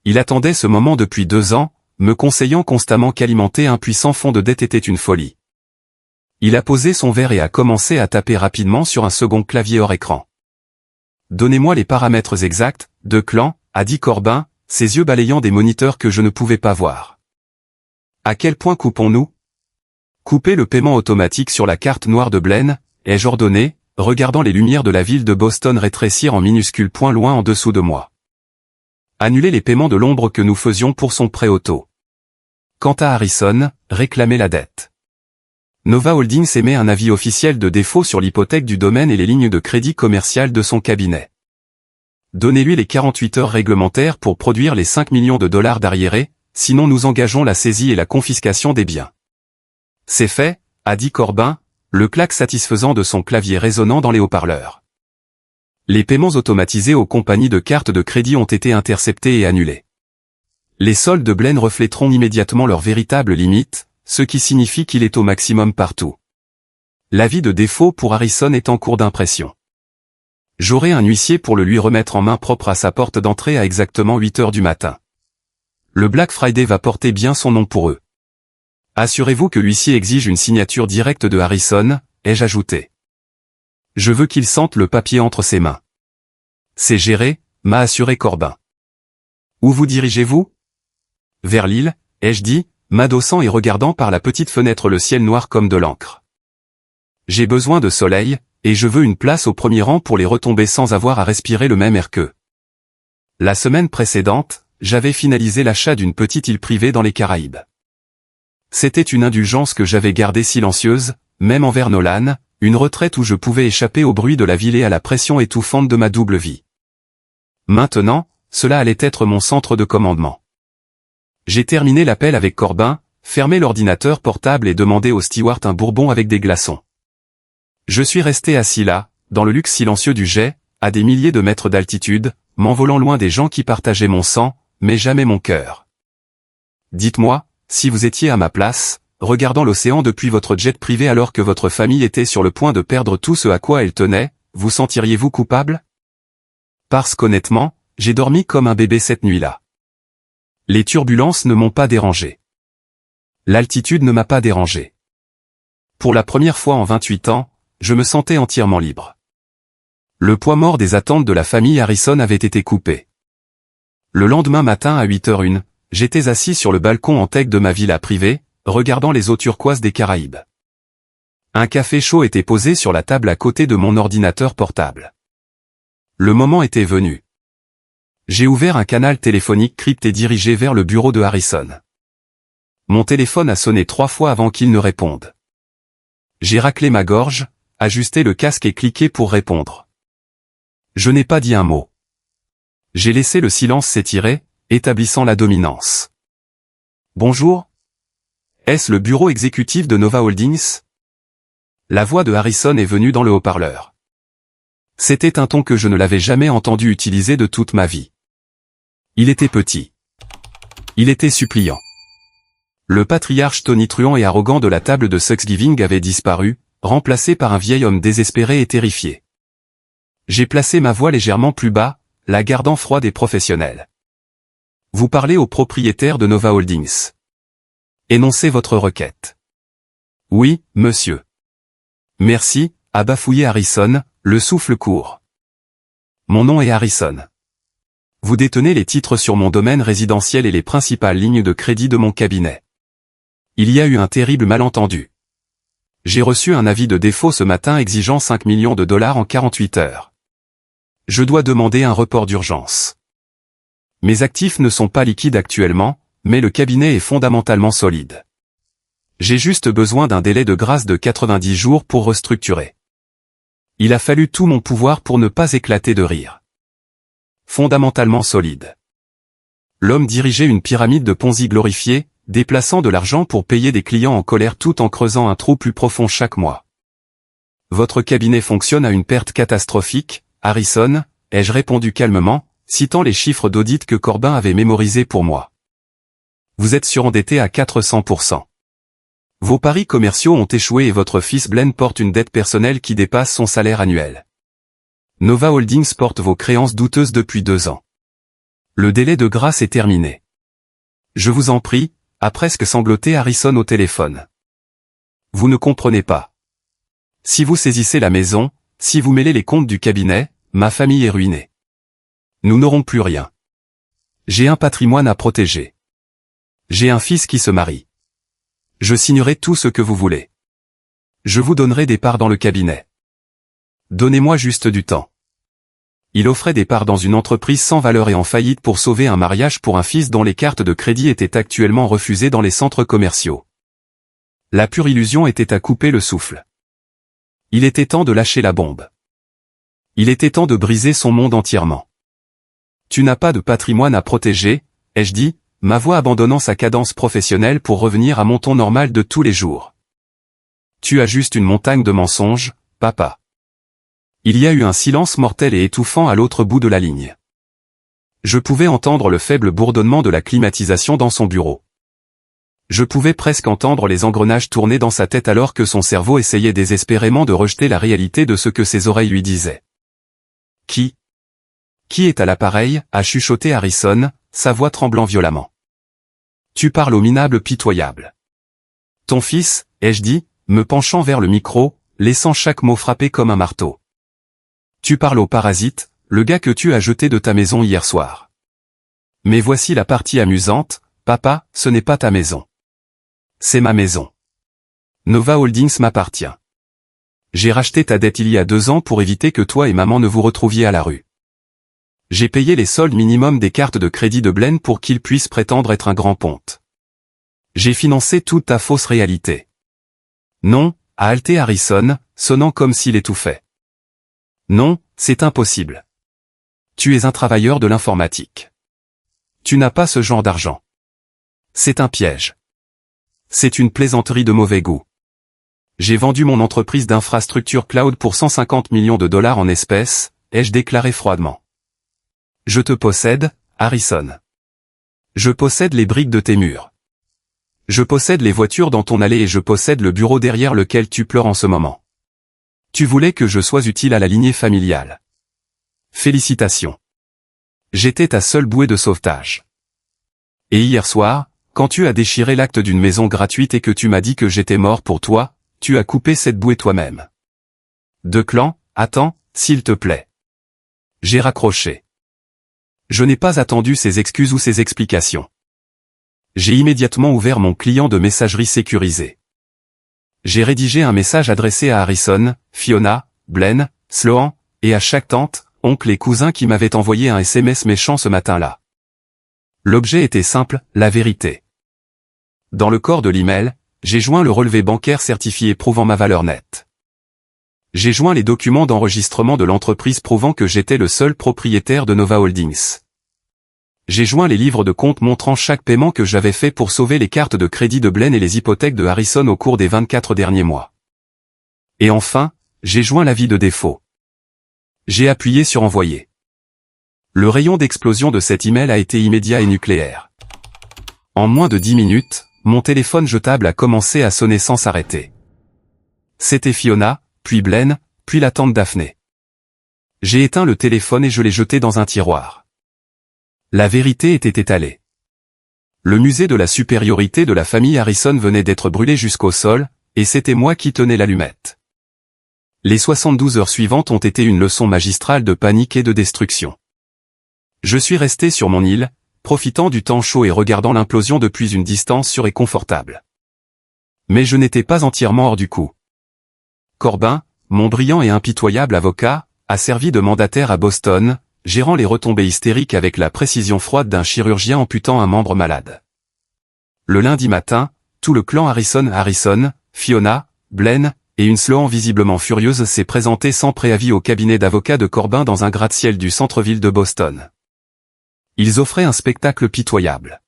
Il attendait ce moment depuis 2 ans, me conseillant constamment qu'alimenter un puissant fond de dette était une folie. Il a posé son verre et a commencé à taper rapidement sur un second clavier hors écran. Donnez-moi les paramètres exacts, de clan, a dit Corbin, ses yeux balayant des moniteurs que je ne pouvais pas voir. À quel point coupons-nous ? Couper le paiement automatique sur la carte noire de Blaine, ai-je ordonné, regardant les lumières de la ville de Boston rétrécir en minuscules points loin en dessous de moi. Annuler les paiements de l'ombre que nous faisions pour son prêt auto. Quant à Harrison, réclamer la dette. Nova Holdings émet un avis officiel de défaut sur l'hypothèque du domaine et les lignes de crédit commercial de son cabinet. Donnez-lui les 48 heures réglementaires pour produire les 5 millions de dollars d'arriérés, sinon nous engageons la saisie et la confiscation des biens. C'est fait, a dit Corbin, le clac satisfaisant de son clavier résonnant dans les haut-parleurs. Les paiements automatisés aux compagnies de cartes de crédit ont été interceptés et annulés. Les soldes de Blaine reflèteront immédiatement leurs véritables limites, ce qui signifie qu'il est au maximum partout. L'avis de défaut pour Harrison est en cours d'impression. J'aurai un huissier pour le lui remettre en main propre à sa porte d'entrée à exactement 8 heures du matin. Le Black Friday va porter bien son nom pour eux. Assurez-vous que l'huissier exige une signature directe de Harrison, ai-je ajouté. Je veux qu'il sente le papier entre ses mains. C'est géré, m'a assuré Corbin. Où vous dirigez-vous ? Vers l'île, ai-je dit, m'adossant et regardant par la petite fenêtre le ciel noir comme de l'encre. J'ai besoin de soleil, et je veux une place au premier rang pour les retomber sans avoir à respirer le même air qu'eux. La semaine précédente, j'avais finalisé l'achat d'une petite île privée dans les Caraïbes. C'était une indulgence que j'avais gardée silencieuse, même envers Nolan, une retraite où je pouvais échapper au bruit de la ville et à la pression étouffante de ma double vie. Maintenant, cela allait être mon centre de commandement. J'ai terminé l'appel avec Corbin, fermé l'ordinateur portable et demandé au steward un bourbon avec des glaçons. Je suis resté assis là, dans le luxe silencieux du jet, à des milliers de mètres d'altitude, m'envolant loin des gens qui partageaient mon sang, mais jamais mon cœur. Dites-moi, si vous étiez à ma place, regardant l'océan depuis votre jet privé alors que votre famille était sur le point de perdre tout ce à quoi elle tenait, vous sentiriez-vous coupable ? Parce qu'honnêtement, j'ai dormi comme un bébé cette nuit-là. Les turbulences ne m'ont pas dérangé. L'altitude ne m'a pas dérangé. Pour la première fois en 28 ans, je me sentais entièrement libre. Le poids mort des attentes de la famille Harrison avait été coupé. Le lendemain matin à 8h01, j'étais assis sur le balcon en teck de ma villa privée, regardant les eaux turquoises des Caraïbes. Un café chaud était posé sur la table à côté de mon ordinateur portable. Le moment était venu. J'ai ouvert un canal téléphonique crypté dirigé vers le bureau de Harrison. Mon téléphone a sonné 3 fois avant qu'il ne réponde. J'ai raclé ma gorge, ajusté le casque et cliqué pour répondre. Je n'ai pas dit un mot. J'ai laissé le silence s'étirer, établissant la dominance. Bonjour. Est-ce le bureau exécutif de Nova Holdings ? La voix de Harrison est venue dans le haut-parleur. C'était un ton que je ne l'avais jamais entendu utiliser de toute ma vie. Il était petit. Il était suppliant. Le patriarche tonitruant et arrogant de la table de Thanksgiving avait disparu, remplacé par un vieil homme désespéré et terrifié. J'ai placé ma voix légèrement plus bas, la gardant froide et professionnelle. Vous parlez au propriétaire de Nova Holdings. Énoncez votre requête. Oui, monsieur. Merci, a bafouillé Harrison, le souffle court. Mon nom est Harrison. Vous détenez les titres sur mon domaine résidentiel et les principales lignes de crédit de mon cabinet. Il y a eu un terrible malentendu. J'ai reçu un avis de défaut ce matin exigeant 5 millions de dollars en 48 heures. Je dois demander un report d'urgence. Mes actifs ne sont pas liquides actuellement, mais le cabinet est fondamentalement solide. J'ai juste besoin d'un délai de grâce de 90 jours pour restructurer. Il a fallu tout mon pouvoir pour ne pas éclater de rire. Fondamentalement solide. L'homme dirigeait une pyramide de Ponzi glorifiée, déplaçant de l'argent pour payer des clients en colère tout en creusant un trou plus profond chaque mois. Votre cabinet fonctionne à une perte catastrophique, Harrison, ai-je répondu calmement, citant les chiffres d'audit que Corbin avait mémorisés pour moi. Vous êtes surendetté à 400%. Vos paris commerciaux ont échoué et votre fils Blaine porte une dette personnelle qui dépasse son salaire annuel. Nova Holdings porte vos créances douteuses depuis 2 ans. Le délai de grâce est terminé. Je vous en prie, a presque sangloté Harrison au téléphone. Vous ne comprenez pas. Si vous saisissez la maison, si vous mêlez les comptes du cabinet, ma famille est ruinée. Nous n'aurons plus rien. J'ai un patrimoine à protéger. J'ai un fils qui se marie. Je signerai tout ce que vous voulez. Je vous donnerai des parts dans le cabinet. Donnez-moi juste du temps. Il offrait des parts dans une entreprise sans valeur et en faillite pour sauver un mariage pour un fils dont les cartes de crédit étaient actuellement refusées dans les centres commerciaux. La pure illusion était à couper le souffle. Il était temps de lâcher la bombe. Il était temps de briser son monde entièrement. Tu n'as pas de patrimoine à protéger, ai-je dit, ma voix abandonnant sa cadence professionnelle pour revenir à mon ton normal de tous les jours. Tu as juste une montagne de mensonges, papa. Il y a eu un silence mortel et étouffant à l'autre bout de la ligne. Je pouvais entendre le faible bourdonnement de la climatisation dans son bureau. Je pouvais presque entendre les engrenages tourner dans sa tête alors que son cerveau essayait désespérément de rejeter la réalité de ce que ses oreilles lui disaient. Qui est à l'appareil, a chuchoté Harrison, sa voix tremblant violemment. Tu parles au minable pitoyable. Ton fils, ai-je dit, me penchant vers le micro, laissant chaque mot frapper comme un marteau. Tu parles au parasite, le gars que tu as jeté de ta maison hier soir. Mais voici la partie amusante, papa, ce n'est pas ta maison. C'est ma maison. Nova Holdings m'appartient. J'ai racheté ta dette il y a 2 ans pour éviter que toi et maman ne vous retrouviez à la rue. J'ai payé les soldes minimum des cartes de crédit de Blaine pour qu'il puisse prétendre être un grand ponte. J'ai financé toute ta fausse réalité. Non, a halté Harrison, sonnant comme s'il étouffait. Non, c'est impossible. Tu es un travailleur de l'informatique. Tu n'as pas ce genre d'argent. C'est un piège. C'est une plaisanterie de mauvais goût. J'ai vendu mon entreprise d'infrastructure cloud pour 150 millions de dollars en espèces, ai-je déclaré froidement. Je te possède, Harrison. Je possède les briques de tes murs. Je possède les voitures dans ton allée et je possède le bureau derrière lequel tu pleures en ce moment. Tu voulais que je sois utile à la lignée familiale. Félicitations. J'étais ta seule bouée de sauvetage. Et hier soir, quand tu as déchiré l'acte d'une maison gratuite et que tu m'as dit que j'étais mort pour toi, tu as coupé cette bouée toi-même. Declan, attends, s'il te plaît. J'ai raccroché. Je n'ai pas attendu ses excuses ou ses explications. J'ai immédiatement ouvert mon client de messagerie sécurisé. J'ai rédigé un message adressé à Harrison, Fiona, Blaine, Sloan, et à chaque tante, oncle et cousin qui m'avaient envoyé un SMS méchant ce matin-là. L'objet était simple, la vérité. Dans le corps de l'email, j'ai joint le relevé bancaire certifié prouvant ma valeur nette. J'ai joint les documents d'enregistrement de l'entreprise prouvant que j'étais le seul propriétaire de Nova Holdings. J'ai joint les livres de compte montrant chaque paiement que j'avais fait pour sauver les cartes de crédit de Blaine et les hypothèques de Harrison au cours des 24 derniers mois. Et enfin, j'ai joint l'avis de défaut. J'ai appuyé sur envoyer. Le rayon d'explosion de cet email a été immédiat et nucléaire. En moins de 10 minutes, mon téléphone jetable a commencé à sonner sans s'arrêter. C'était Fiona, puis Blaine, puis la tante Daphné. J'ai éteint le téléphone et je l'ai jeté dans un tiroir. La vérité était étalée. Le musée de la supériorité de la famille Harrison venait d'être brûlé jusqu'au sol, et c'était moi qui tenais l'allumette. Les 72 heures suivantes ont été une leçon magistrale de panique et de destruction. Je suis resté sur mon île, profitant du temps chaud et regardant l'implosion depuis une distance sûre et confortable. Mais je n'étais pas entièrement hors du coup. Corbin, mon brillant et impitoyable avocat, a servi de mandataire à Boston, gérant les retombées hystériques avec la précision froide d'un chirurgien amputant un membre malade. Le lundi matin, tout le clan Harrison, Fiona, Blaine, et une Sloan visiblement furieuse s'est présenté sans préavis au cabinet d'avocats de Corbin dans un gratte-ciel du centre-ville de Boston. Ils offraient un spectacle pitoyable.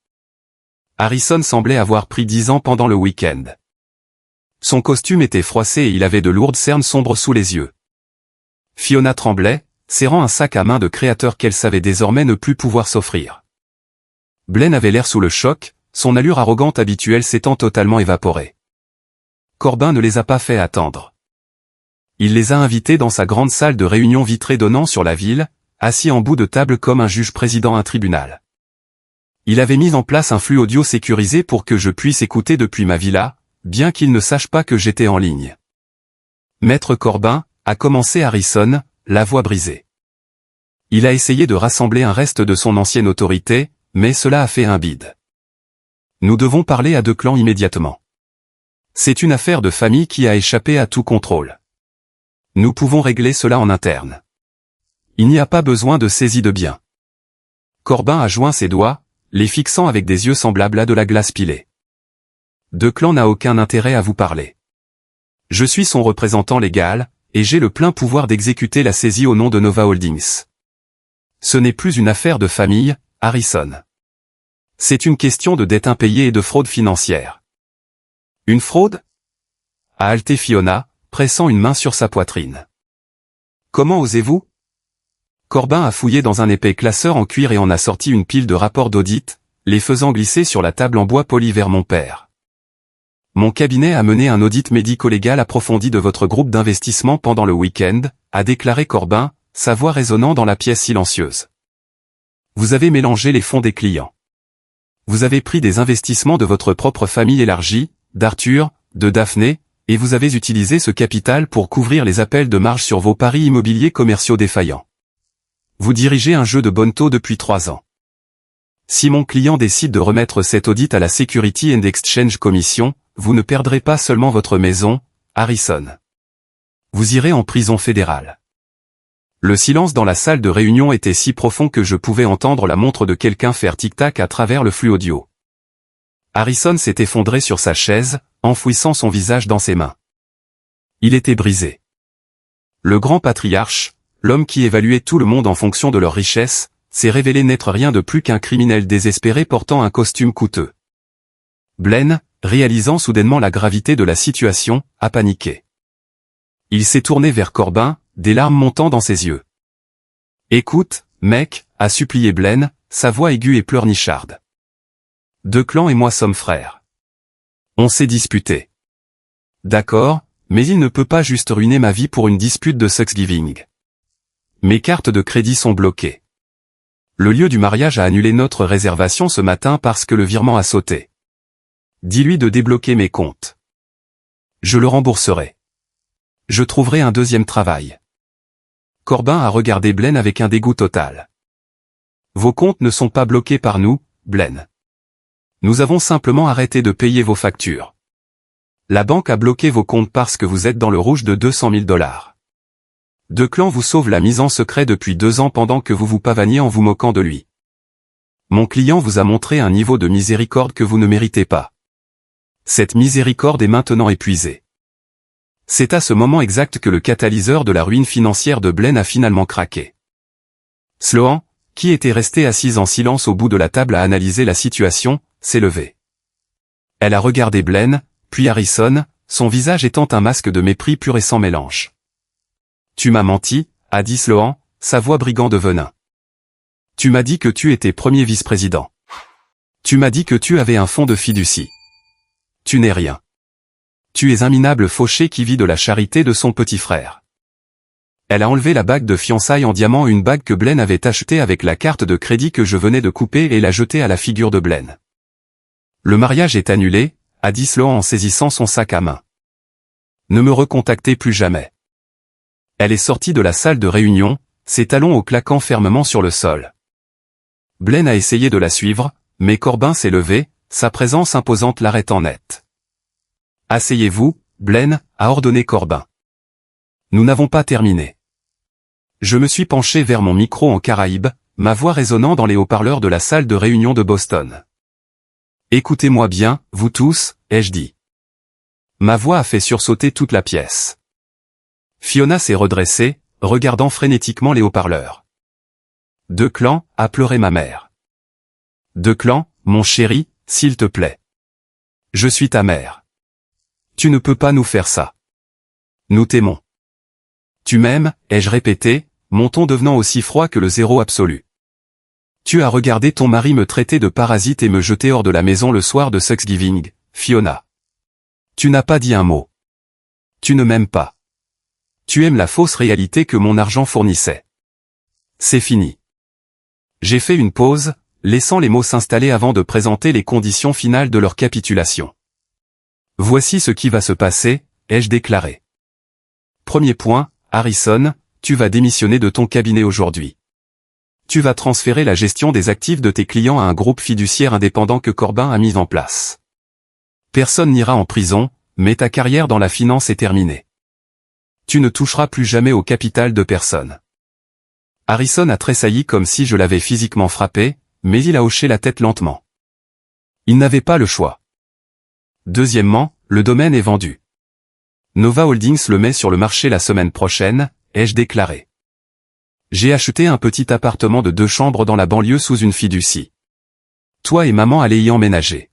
Harrison semblait avoir pris 10 ans pendant le week-end. Son costume était froissé et il avait de lourdes cernes sombres sous les yeux. Fiona tremblait, serrant un sac à main de créateur qu'elle savait désormais ne plus pouvoir s'offrir. Blaine avait l'air sous le choc, son allure arrogante habituelle s'étant totalement évaporée. Corbin ne les a pas fait attendre. Il les a invités dans sa grande salle de réunion vitrée donnant sur la ville, assis en bout de table comme un juge présidant un tribunal. Il avait mis en place un flux audio sécurisé pour que je puisse écouter depuis ma villa, bien qu'il ne sache pas que j'étais en ligne. Maître Corbin, a commencé Harrison, la voix brisée. Il a essayé de rassembler un reste de son ancienne autorité, mais cela a fait un bide. Nous devons parler à deux clans immédiatement. C'est une affaire de famille qui a échappé à tout contrôle. Nous pouvons régler cela en interne. Il n'y a pas besoin de saisie de biens. Corbin a joint ses doigts, les fixant avec des yeux semblables à de la glace pilée. Deux clans n'a aucun intérêt à vous parler. Je suis son représentant légal, et j'ai le plein pouvoir d'exécuter la saisie au nom de Nova Holdings. Ce n'est plus une affaire de famille, Harrison. C'est une question de dette impayée et de fraude financière. Une fraude ? A haleté Fiona, pressant une main sur sa poitrine. Comment osez-vous ? Corbin a fouillé dans un épais classeur en cuir et en a sorti une pile de rapports d'audit, les faisant glisser sur la table en bois poli vers mon père. Mon cabinet a mené un audit médico-légal approfondi de votre groupe d'investissement pendant le week-end, a déclaré Corbin, sa voix résonnant dans la pièce silencieuse. Vous avez mélangé les fonds des clients. Vous avez pris des investissements de votre propre famille élargie, d'Arthur, de Daphné, et vous avez utilisé ce capital pour couvrir les appels de marge sur vos paris immobiliers commerciaux défaillants. Vous dirigez un jeu de bonne taux depuis 3 ans. Si mon client décide de remettre cet audit à la Security and Exchange Commission, vous ne perdrez pas seulement votre maison, Harrison. Vous irez en prison fédérale. Le silence dans la salle de réunion était si profond que je pouvais entendre la montre de quelqu'un faire tic-tac à travers le flux audio. Harrison s'est effondré sur sa chaise, enfouissant son visage dans ses mains. Il était brisé. Le grand patriarche, l'homme qui évaluait tout le monde en fonction de leur richesse, s'est révélé n'être rien de plus qu'un criminel désespéré portant un costume coûteux. Blaine, réalisant soudainement la gravité de la situation, a paniqué. Il s'est tourné vers Corbin, des larmes montant dans ses yeux. « Écoute, mec » a supplié Blaine, sa voix aiguë et pleurnicharde. « Deux clans et moi sommes frères. On s'est disputé. D'accord, mais il ne peut pas juste ruiner ma vie pour une dispute de Thanksgiving. Mes cartes de crédit sont bloquées. Le lieu du mariage a annulé notre réservation ce matin parce que le virement a sauté. Dis-lui de débloquer mes comptes. Je le rembourserai. Je trouverai un deuxième travail. » Corbin a regardé Blaine avec un dégoût total. « Vos comptes ne sont pas bloqués par nous, Blaine. Nous avons simplement arrêté de payer vos factures. La banque a bloqué vos comptes parce que vous êtes dans le rouge de 200 000 $. Deux clans vous sauvent la mise en secret depuis 2 ans pendant que vous vous pavaniez en vous moquant de lui. Mon client vous a montré un niveau de miséricorde que vous ne méritez pas. Cette miséricorde est maintenant épuisée. » C'est à ce moment exact que le catalyseur de la ruine financière de Blaine a finalement craqué. Sloan, qui était restée assise en silence au bout de la table à analyser la situation, s'est levée. Elle a regardé Blaine, puis Harrison, son visage étant un masque de mépris pur et sans mélange. Tu m'as menti, a dit Sloan, sa voix brigand de venin. Tu m'as dit que tu étais premier vice-président. Tu m'as dit que tu avais un fonds de fiducie. Tu n'es rien. Tu es un minable fauché qui vit de la charité de son petit frère. Elle a enlevé la bague de fiançailles en diamant, une bague que Blaine avait achetée avec la carte de crédit que je venais de couper, et l'a jetée à la figure de Blaine. Le mariage est annulé, a dit Sloan en saisissant son sac à main. Ne me recontactez plus jamais. Elle est sortie de la salle de réunion, ses talons au claquant fermement sur le sol. Blaine a essayé de la suivre, mais Corbin s'est levé, sa présence imposante l'arrêtant net. « Asseyez-vous, Blaine, » a ordonné Corbin. Nous n'avons pas terminé. Je me suis penché vers mon micro en caraïbe, ma voix résonnant dans les haut-parleurs de la salle de réunion de Boston. « Écoutez-moi bien, vous tous, ai-je dit. » Ma voix a fait sursauter toute la pièce. Fiona s'est redressée, regardant frénétiquement les haut-parleurs. « Declan, a pleuré ma mère. Declan, mon chéri, s'il te plaît. Je suis ta mère. Tu ne peux pas nous faire ça. Nous t'aimons. Tu m'aimes, ai-je répété, mon ton devenant aussi froid que le zéro absolu. Tu as regardé ton mari me traiter de parasite et me jeter hors de la maison le soir de Thanksgiving, Fiona. Tu n'as pas dit un mot. Tu ne m'aimes pas. Tu aimes la fausse réalité que mon argent fournissait. C'est fini. J'ai fait une pause, laissant les mots s'installer avant de présenter les conditions finales de leur capitulation. Voici ce qui va se passer, ai-je déclaré. Premier point, Harrison, tu vas démissionner de ton cabinet aujourd'hui. Tu vas transférer la gestion des actifs de tes clients à un groupe fiduciaire indépendant que Corbin a mis en place. Personne n'ira en prison, mais ta carrière dans la finance est terminée. Tu ne toucheras plus jamais au capital de personne. Harrison a tressailli comme si je l'avais physiquement frappé, mais il a hoché la tête lentement. Il n'avait pas le choix. Deuxièmement, le domaine est vendu. Nova Holdings le met sur le marché la semaine prochaine, ai-je déclaré. J'ai acheté un petit appartement de 2 chambres dans la banlieue sous une fiducie. Toi et maman allez y emménager.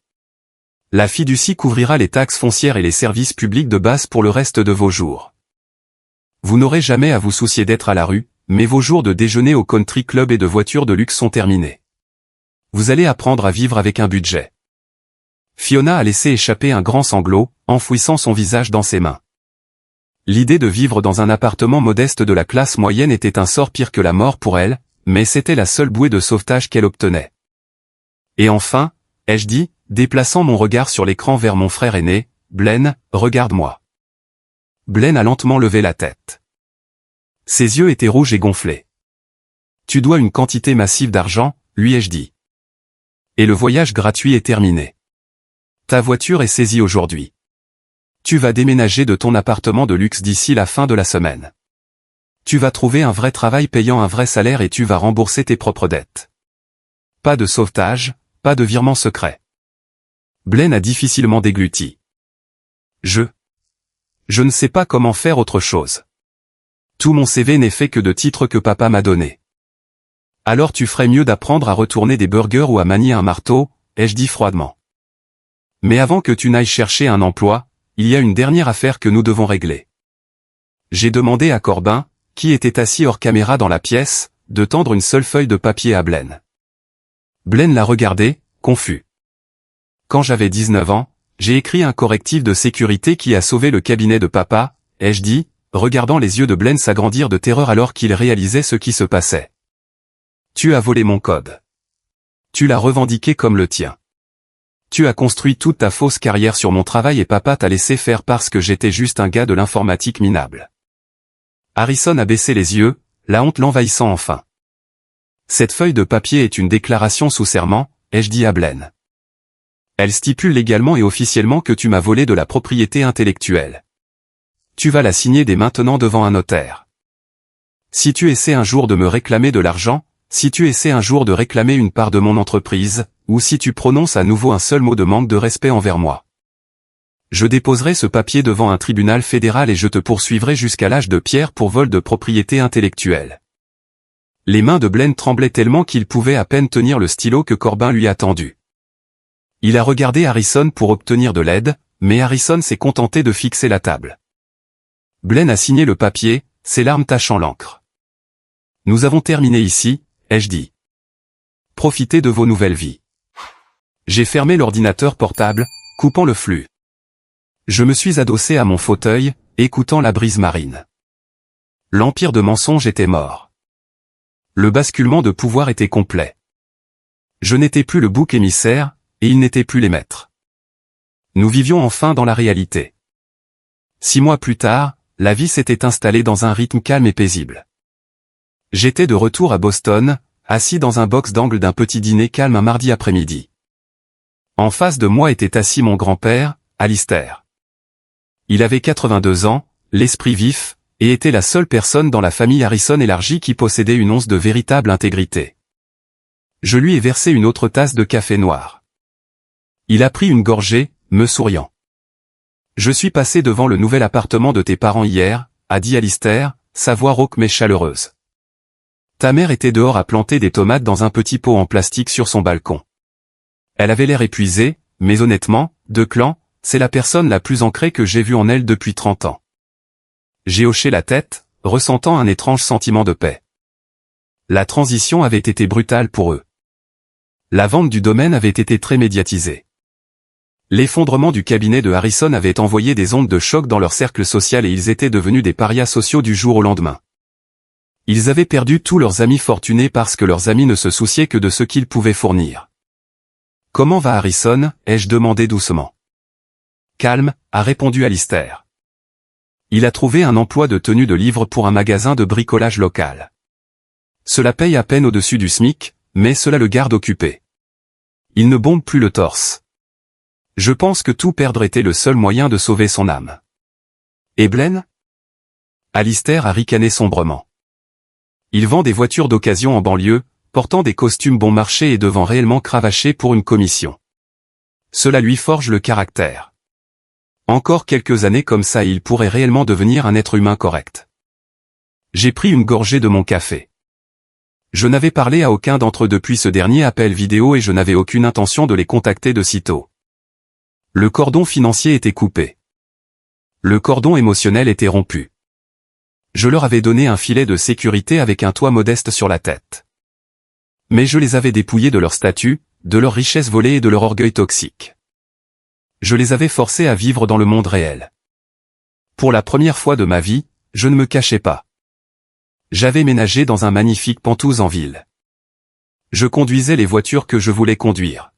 La fiducie couvrira les taxes foncières et les services publics de base pour le reste de vos jours. Vous n'aurez jamais à vous soucier d'être à la rue, mais vos jours de déjeuner au country club et de voitures de luxe sont terminés. Vous allez apprendre à vivre avec un budget. Fiona a laissé échapper un grand sanglot, enfouissant son visage dans ses mains. L'idée de vivre dans un appartement modeste de la classe moyenne était un sort pire que la mort pour elle, mais c'était la seule bouée de sauvetage qu'elle obtenait. Et enfin, ai-je dit, déplaçant mon regard sur l'écran vers mon frère aîné, Blaine, regarde-moi. Blaine a lentement levé la tête. Ses yeux étaient rouges et gonflés. Tu dois une quantité massive d'argent, lui ai-je dit. Et le voyage gratuit est terminé. Ta voiture est saisie aujourd'hui. Tu vas déménager de ton appartement de luxe d'ici la fin de la semaine. Tu vas trouver un vrai travail payant un vrai salaire et tu vas rembourser tes propres dettes. Pas de sauvetage, pas de virement secret. Blaine a difficilement dégluti. Je ne sais pas comment faire autre chose. Tout mon CV n'est fait que de titres que papa m'a donnés. Alors tu ferais mieux d'apprendre à retourner des burgers ou à manier un marteau, ai-je dit froidement. Mais avant que tu n'ailles chercher un emploi, il y a une dernière affaire que nous devons régler. J'ai demandé à Corbin, qui était assis hors caméra dans la pièce, de tendre une seule feuille de papier à Blaine. Blaine l'a regardé, confus. Quand j'avais 19 ans, j'ai écrit un correctif de sécurité qui a sauvé le cabinet de papa, ai-je dit, regardant les yeux de Blaine s'agrandir de terreur alors qu'il réalisait ce qui se passait. Tu as volé mon code. Tu l'as revendiqué comme le tien. Tu as construit toute ta fausse carrière sur mon travail et papa t'a laissé faire parce que j'étais juste un gars de l'informatique minable. Harrison a baissé les yeux, la honte l'envahissant enfin. Cette feuille de papier est une déclaration sous serment, ai-je dit à Blaine. Elle stipule légalement et officiellement que tu m'as volé de la propriété intellectuelle. Tu vas la signer dès maintenant devant un notaire. Si tu essaies un jour de me réclamer de l'argent, si tu essaies un jour de réclamer une part de mon entreprise, ou si tu prononces à nouveau un seul mot de manque de respect envers moi, je déposerai ce papier devant un tribunal fédéral et je te poursuivrai jusqu'à l'âge de pierre pour vol de propriété intellectuelle. Les mains de Blaine tremblaient tellement qu'il pouvait à peine tenir le stylo que Corbin lui a tendu. Il a regardé Harrison pour obtenir de l'aide, mais Harrison s'est contenté de fixer la table. Blaine a signé le papier, ses larmes tachant l'encre. Nous avons terminé ici, ai-je dit. Profitez de vos nouvelles vies. J'ai fermé l'ordinateur portable, coupant le flux. Je me suis adossé à mon fauteuil, écoutant la brise marine. L'empire de mensonges était mort. Le basculement de pouvoir était complet. Je n'étais plus le bouc émissaire, et ils n'étaient plus les maîtres. Nous vivions enfin dans la réalité. 6 mois plus tard, la vie s'était installée dans un rythme calme et paisible. J'étais de retour à Boston, assis dans un box d'angle d'un petit dîner calme un mardi après-midi. En face de moi était assis mon grand-père, Alistair. Il avait 82 ans, l'esprit vif, et était la seule personne dans la famille Harrison élargie qui possédait une once de véritable intégrité. Je lui ai versé une autre tasse de café noir. Il a pris une gorgée, me souriant. « Je suis passé devant le nouvel appartement de tes parents hier, » a dit Alistair, sa voix rauque mais chaleureuse. Ta mère était dehors à planter des tomates dans un petit pot en plastique sur son balcon. Elle avait l'air épuisée, mais honnêtement, Declan, c'est la personne la plus ancrée que j'ai vue en elle depuis 30 ans. J'ai hoché la tête, ressentant un étrange sentiment de paix. La transition avait été brutale pour eux. La vente du domaine avait été très médiatisée. L'effondrement du cabinet de Harrison avait envoyé des ondes de choc dans leur cercle social et ils étaient devenus des parias sociaux du jour au lendemain. Ils avaient perdu tous leurs amis fortunés parce que leurs amis ne se souciaient que de ce qu'ils pouvaient fournir. « Comment va Harrison » ai-je demandé doucement. « Calme » a répondu Alistair. Il a trouvé un emploi de tenue de livre pour un magasin de bricolage local. Cela paye à peine au-dessus du SMIC, mais cela le garde occupé. Il ne bombe plus le torse. Je pense que tout perdre était le seul moyen de sauver son âme. Et Blaine ? Alistair a ricané sombrement. Il vend des voitures d'occasion en banlieue, portant des costumes bon marché et devant réellement cravacher pour une commission. Cela lui forge le caractère. Encore quelques années comme ça et il pourrait réellement devenir un être humain correct. J'ai pris une gorgée de mon café. Je n'avais parlé à aucun d'entre eux depuis ce dernier appel vidéo et je n'avais aucune intention de les contacter de sitôt. Le cordon financier était coupé. Le cordon émotionnel était rompu. Je leur avais donné un filet de sécurité avec un toit modeste sur la tête. Mais je les avais dépouillés de leur statut, de leur richesse volée et de leur orgueil toxique. Je les avais forcés à vivre dans le monde réel. Pour la première fois de ma vie, je ne me cachais pas. J'avais ménagé dans un magnifique Penthouse en ville. Je conduisais les voitures que je voulais conduire.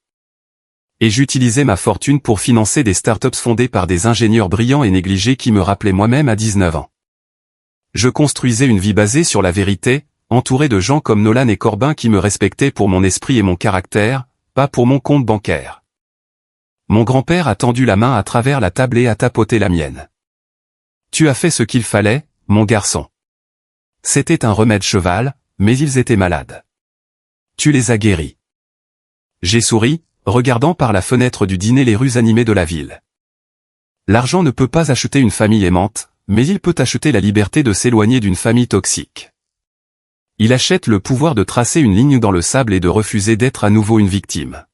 Et j'utilisais ma fortune pour financer des startups fondées par des ingénieurs brillants et négligés qui me rappelaient moi-même à 19 ans. Je construisais une vie basée sur la vérité, entouré de gens comme Nolan et Corbin qui me respectaient pour mon esprit et mon caractère, pas pour mon compte bancaire. Mon grand-père a tendu la main à travers la table et a tapoté la mienne. Tu as fait ce qu'il fallait, mon garçon. C'était un remède cheval, mais ils étaient malades. Tu les as guéris. J'ai souri, regardant par la fenêtre du dîner les rues animées de la ville. L'argent ne peut pas acheter une famille aimante, mais il peut acheter la liberté de s'éloigner d'une famille toxique. Il achète le pouvoir de tracer une ligne dans le sable et de refuser d'être à nouveau une victime.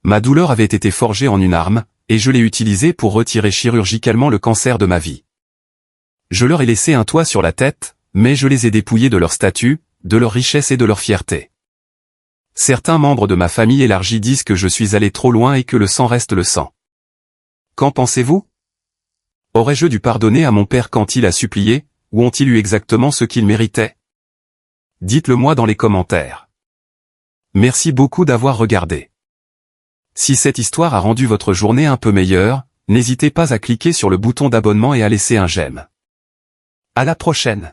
Ma douleur avait été forgée en une arme, et je l'ai utilisée pour retirer chirurgicalement le cancer de ma vie. Je leur ai laissé un toit sur la tête, mais je les ai dépouillés de leur statut, de leur richesse et de leur fierté. Certains membres de ma famille élargie disent que je suis allé trop loin et que le sang reste le sang. Qu'en pensez-vous ? Aurais-je dû pardonner à mon père quand il a supplié, ou ont-ils eu exactement ce qu'il méritait ? Dites-le moi dans les commentaires. Merci beaucoup d'avoir regardé. Si cette histoire a rendu votre journée un peu meilleure, n'hésitez pas à cliquer sur le bouton d'abonnement et à laisser un j'aime. À la prochaine.